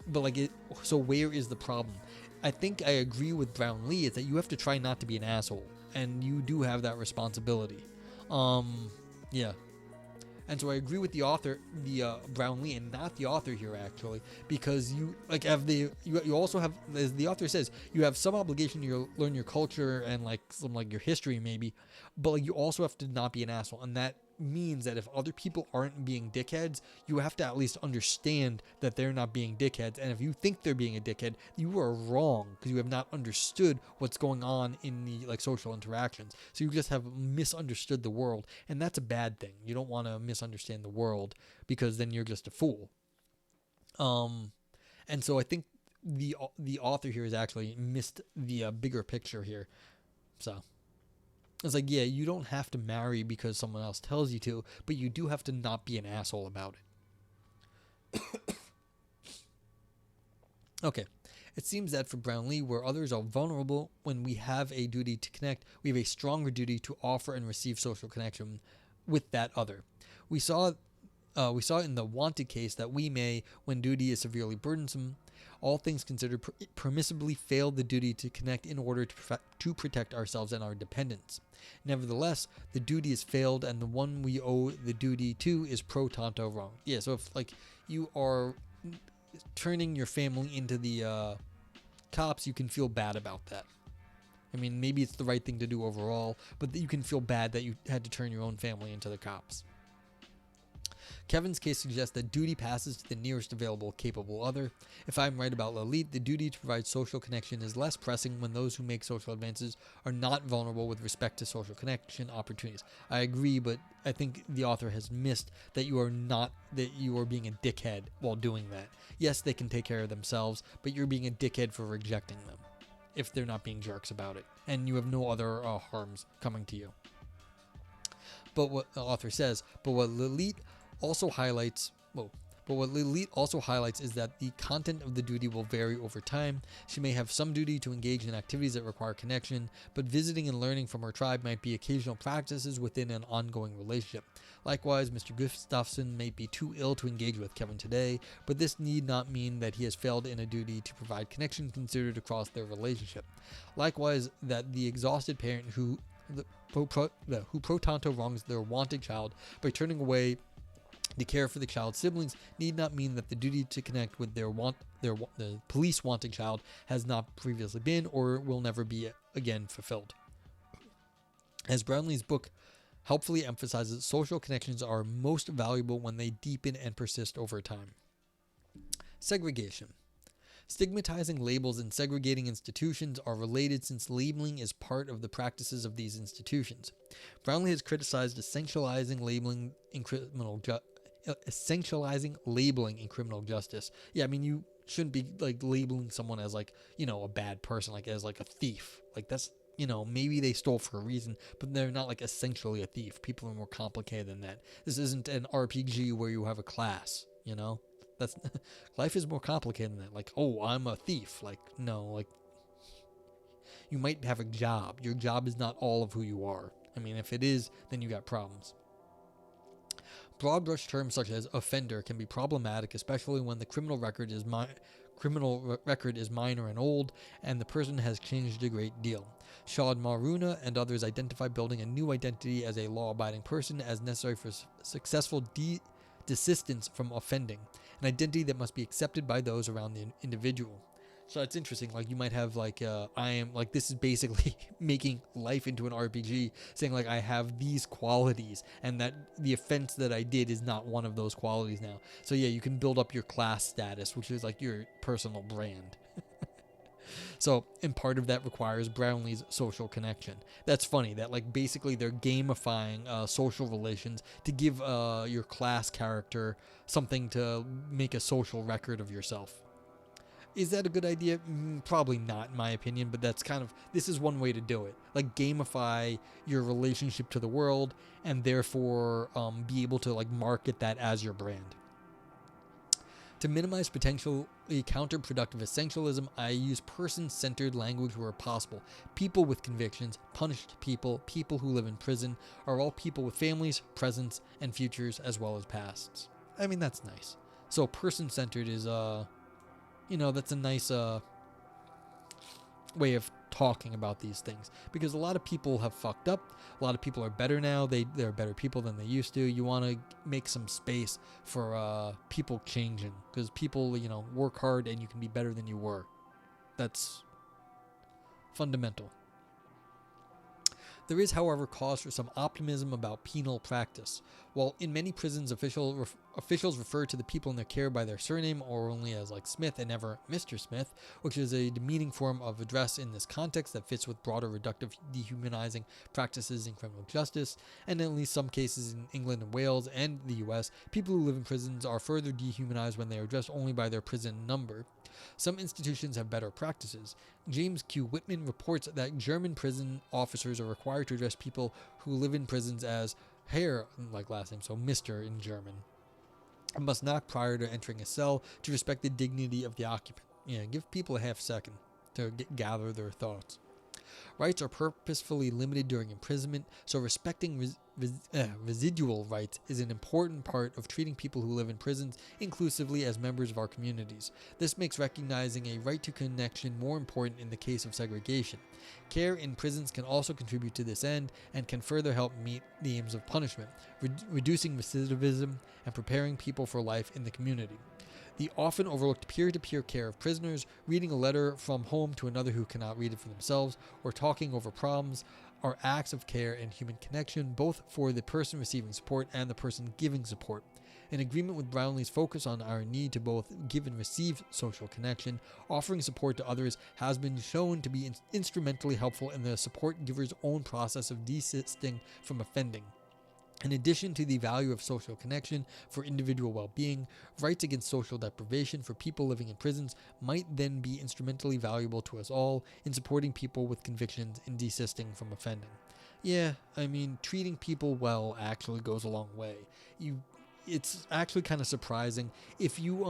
but like, so where is the problem? I think I agree with Brownlee, is that you have to try not to be an asshole, and you do have that responsibility. Yeah. And so I agree with the author, Brownlee, and not the author here, actually, because you like have you also have, as the author says, you have some obligation to learn your culture and like some like your history maybe, but like, you also have to not be an asshole, and that means that if other people aren't being dickheads, you have to at least understand that they're not being dickheads. And if you think they're being a dickhead, you are wrong, because you have not understood what's going on in the like social interactions. So you just have misunderstood the world, and that's a bad thing. You don't want to misunderstand the world, because then you're just a fool. And so I think the author here has actually missed the bigger picture here. So it's like, yeah, you don't have to marry because someone else tells you to, but you do have to not be an asshole about it. Okay. It seems that for Brownlee, where others are vulnerable, when we have a duty to connect, we have a stronger duty to offer and receive social connection with that other. We saw in the Wanted case that we may, when duty is severely burdensome, all things considered, permissibly fail the duty to connect in order to protect ourselves and our dependents. Nevertheless, the duty is failed, and the one we owe the duty to is pro tanto wrong. Yeah, so if like you are turning your family into the cops, you can feel bad about that. I mean, maybe it's the right thing to do overall, but you can feel bad that you had to turn your own family into the cops. Kevin's case suggests that duty passes to the nearest available capable other. If I'm right about Lilith, the duty to provide social connection is less pressing when those who make social advances are not vulnerable with respect to social connection opportunities. I agree, but I think the author has missed that you are being a dickhead while doing that. Yes, they can take care of themselves, but you're being a dickhead for rejecting them if they're not being jerks about it, and you have no other harms coming to you. But what the author says, what Lilith also highlights is that the content of the duty will vary over time. She may have some duty to engage in activities that require connection, but visiting and learning from her tribe might be occasional practices within an ongoing relationship. Likewise, Mr. Gustafson may be too ill to engage with Kevin today, but this need not mean that he has failed in a duty to provide connection considered across their relationship. Likewise, that the exhausted parent who pro tanto wrongs their wanted child by turning away the care for the child's siblings need not mean that the duty to connect with the police wanted child has not previously been or will never be again fulfilled. As Brownlee's book helpfully emphasizes, social connections are most valuable when they deepen and persist over time. Segregation. Stigmatizing labels and segregating institutions are related, since labeling is part of the practices of these institutions. Brownlee has criticized essentializing labeling in criminal justice. Yeah, I mean, you shouldn't be like labeling someone as like, a bad person, like as like a thief. Like that's, maybe they stole for a reason, but they're not like essentially a thief. People are more complicated than that. This isn't an RPG where you have a class, That's life is more complicated than that. Like, oh, I'm a thief. Like, no, like you might have a job. Your job is not all of who you are. I mean, if it is, then you got problems. Broad brush terms such as offender can be problematic, especially when the criminal record is minor and old, and the person has changed a great deal. Shad Maruna and others identify building a new identity as a law-abiding person as necessary for successful desistance from offending, an identity that must be accepted by those around the individual. So it's interesting, like you might have like, this is basically making life into an RPG, saying like I have these qualities and that the offense that I did is not one of those qualities now. So yeah, you can build up your class status, which is like your personal brand. So, and part of that requires Brownlee's social connection. That's funny that like basically they're gamifying social relations to give your class character something to make a social record of yourself. Is that a good idea? Probably not, in my opinion, but this is one way to do it. Like, gamify your relationship to the world and therefore be able to, like, market that as your brand. To minimize potentially counterproductive essentialism, I use person-centered language where possible. People with convictions, punished people, people who live in prison, are all people with families, presents, and futures, as well as pasts. I mean, that's nice. So, person-centered is, that's a nice way of talking about these things, because a lot of people have fucked up. A lot of people are better now. They're better people than they used to. You want to make some space for people changing, because people, work hard and you can be better than you were. That's fundamental. There is, however, cause for some optimism about penal practice. While in many prisons, officials refer to the people in their care by their surname or only as like Smith and never Mr. Smith, which is a demeaning form of address in this context that fits with broader reductive dehumanizing practices in criminal justice, and in at least some cases in England and Wales and the US, people who live in prisons are further dehumanized when they are addressed only by their prison number. Some institutions have better practices. James Q. Whitman reports that German prison officers are required to address people who live in prisons as Herr, like last name, so Mr. in German, and must knock prior to entering a cell to respect the dignity of the occupant. Yeah, give people a half second to gather their thoughts. Rights are purposefully limited during imprisonment, so respecting residual rights is an important part of treating people who live in prisons inclusively as members of our communities. This makes recognizing a right to connection more important in the case of segregation. Care in prisons can also contribute to this end and can further help meet the aims of punishment, reducing recidivism and preparing people for life in the community. The often overlooked peer-to-peer care of prisoners, reading a letter from home to another who cannot read it for themselves, or talking over problems, are acts of care and human connection, both for the person receiving support and the person giving support. In agreement with Brownlee's focus on our need to both give and receive social connection, offering support to others has been shown to be instrumentally helpful in the support giver's own process of desisting from offending. In addition to the value of social connection for individual well-being, rights against social deprivation for people living in prisons might then be instrumentally valuable to us all in supporting people with convictions and desisting from offending. Yeah, I mean, treating people well actually goes a long way. It's actually kind of surprising. If you,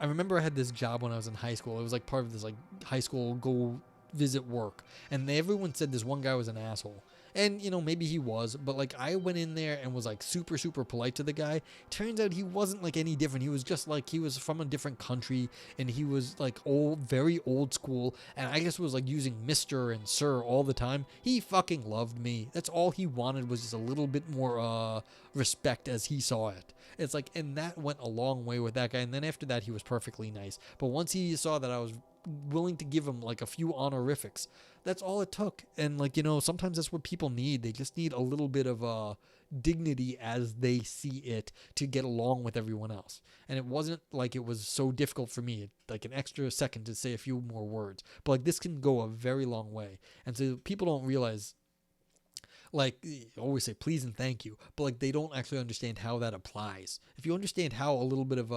I remember I had this job when I was in high school. It was like part of this like high school go visit work, and everyone said this one guy was an asshole. And, maybe he was, but, like, I went in there and was, like, super, super polite to the guy. Turns out he wasn't, like, any different. He was just, like, he was from a different country, and he was, like, very old school, and I guess was, like, using Mr. and Sir all the time. He fucking loved me. That's all he wanted, was just a little bit more, respect as he saw it. It's like, and that went a long way with that guy, and then after that, he was perfectly nice. But once he saw that I was willing to give him like a few honorifics, that's all it took. And like, sometimes that's what people need. They just need a little bit of dignity as they see it to get along with everyone else. And it wasn't like it was so difficult for me, like an extra second to say a few more words, but like this can go a very long way. And so people don't realize, like, always say please and thank you, but like they don't actually understand how that applies. If you understand how a little bit of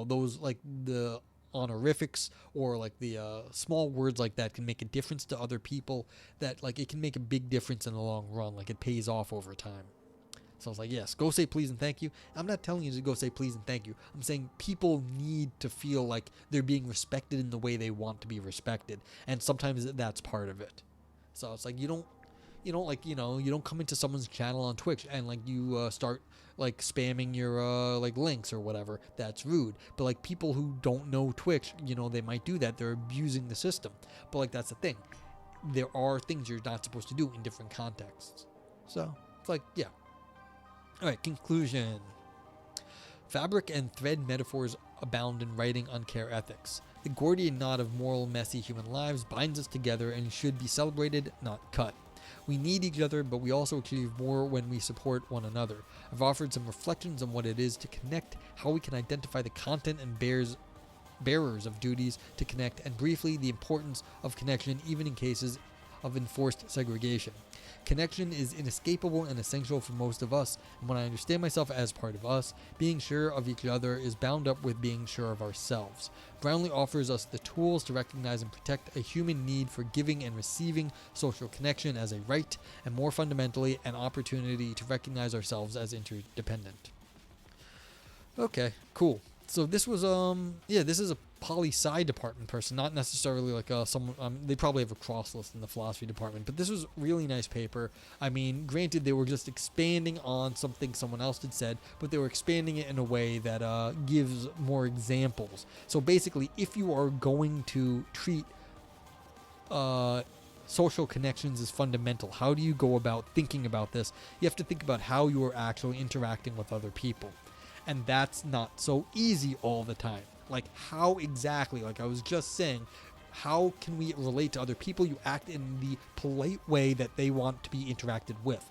those like the honorifics or like the small words like that can make a difference to other people, that like it can make a big difference in the long run. Like it pays off over time. So I was like, yes, go say please and thank you. I'm not telling you to go say please and thank you. I'm saying people need to feel like they're being respected in the way they want to be respected, and sometimes that's part of it. So it's like you don't come into someone's channel on Twitch and like you start like spamming your like links or whatever. That's rude. But like people who don't know Twitch, they might do that. They're abusing the system. But like that's the thing. There are things you're not supposed to do in different contexts. So it's like, yeah. All right, conclusion. Fabric and thread metaphors abound in writing on care ethics. The Gordian knot of moral, messy human lives binds us together and should be celebrated, not cut. We need each other, but we also achieve more when we support one another. I've offered some reflections on what it is to connect, how we can identify the content and bearers of duties to connect, and briefly, the importance of connection even in cases of enforced segregation. Connection is inescapable and essential for most of us, and when I understand myself as part of us, being sure of each other is bound up with being sure of ourselves. Brownlee offers us the tools to recognize and protect a human need for giving and receiving social connection as a right, and more fundamentally, an opportunity to recognize ourselves as interdependent. Okay, cool. So this was this is a poli-sci department person, not necessarily like someone. They probably have a cross list in the philosophy department, but this was a really nice paper. I mean, granted, they were just expanding on something someone else had said, but they were expanding it in a way that gives more examples. So basically, if you are going to treat social connections as fundamental, how do you go about thinking about this? You have to think about how you are actually interacting with other people. And that's not so easy all the time. Like, how exactly, like I was just saying, how can we relate to other people? You act in the polite way that they want to be interacted with.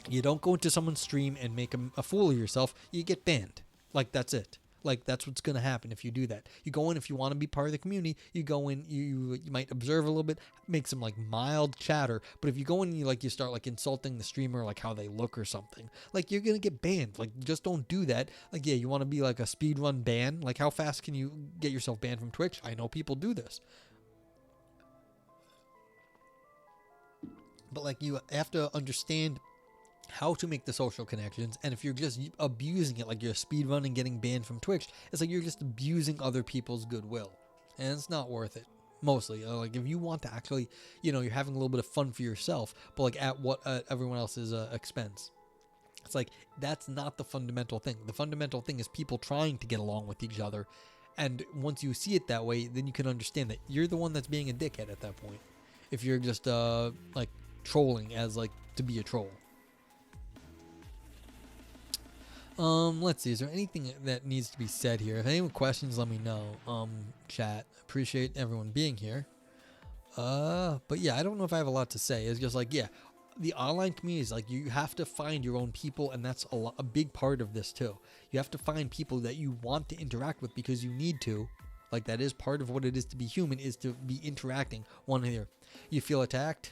You don't go into someone's stream and make a fool of yourself. You get banned. Like, that's it. Like, that's what's going to happen if you do that. You go in, if you want to be part of the community, you go in, you might observe a little bit, make some, like, mild chatter. But if you go in and you start, like, insulting the streamer, like, how they look or something, like, you're going to get banned. Like, just don't do that. Like, yeah, you want to be, like, a speedrun ban? Like, how fast can you get yourself banned from Twitch? I know people do this. But, like, you have to understand how to make the social connections, and if you're just abusing it, like you're speedrunning getting banned from Twitch, it's like you're just abusing other people's goodwill, and it's not worth it. Mostly, like if you want to actually, you're having a little bit of fun for yourself, but like at what everyone else's expense. It's like that's not the fundamental thing. The fundamental thing is people trying to get along with each other, and once you see it that way, then you can understand that you're the one that's being a dickhead at that point. If you're just like trolling as like to be a troll. Let's see. Is there anything that needs to be said here? If anyone questions, let me know. Chat. Appreciate everyone being here. But yeah, I don't know if I have a lot to say. It's just like, yeah, the online community is like you have to find your own people, and that's a big part of this too. You have to find people that you want to interact with because you need to. Like that is part of what it is to be human, is to be interacting. One here. You feel attacked?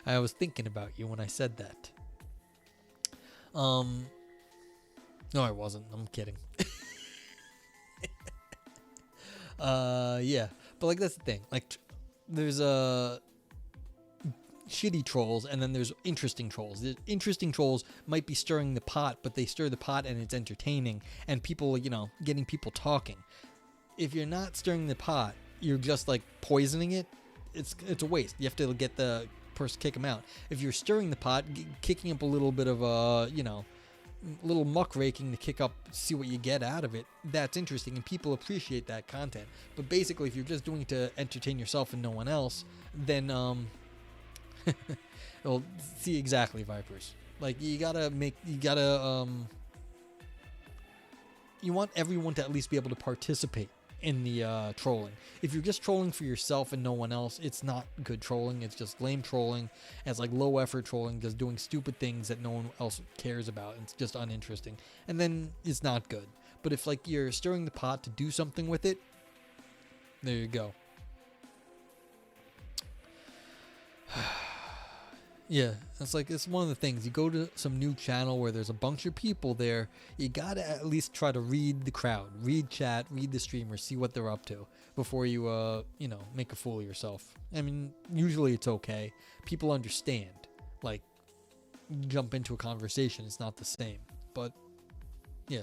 I was thinking about you when I said that. No, I wasn't. I'm kidding. Yeah. But, like, that's the thing. Like, there's, shitty trolls, and then there's interesting trolls. The interesting trolls might be stirring the pot, but they stir the pot and it's entertaining, and people, getting people talking. If you're not stirring the pot, you're just, like, poisoning it. It's a waste. You have to get the person, kick them out. If you're stirring the pot, kicking up a little bit of, little muck raking to kick up, see what you get out of it, that's interesting, and people appreciate that content. But basically, if you're just doing it to entertain yourself and no one else, then well, see exactly, Vipers. Like you want everyone to at least be able to participate in the trolling. If you're just trolling for yourself and no one else, it's not good trolling. It's just lame trolling. It's like low effort trolling, just doing stupid things that no one else cares about. It's just uninteresting, and then it's not good. But if like you're stirring the pot to do something with it, there you go. Yeah, it's one of the things. You go to some new channel where there's a bunch of people there, you gotta at least try to read the crowd, read chat, read the streamers, see what they're up to before you make a fool of yourself. I mean, usually it's okay. People understand. Like, you jump into a conversation, it's not the same. But yeah.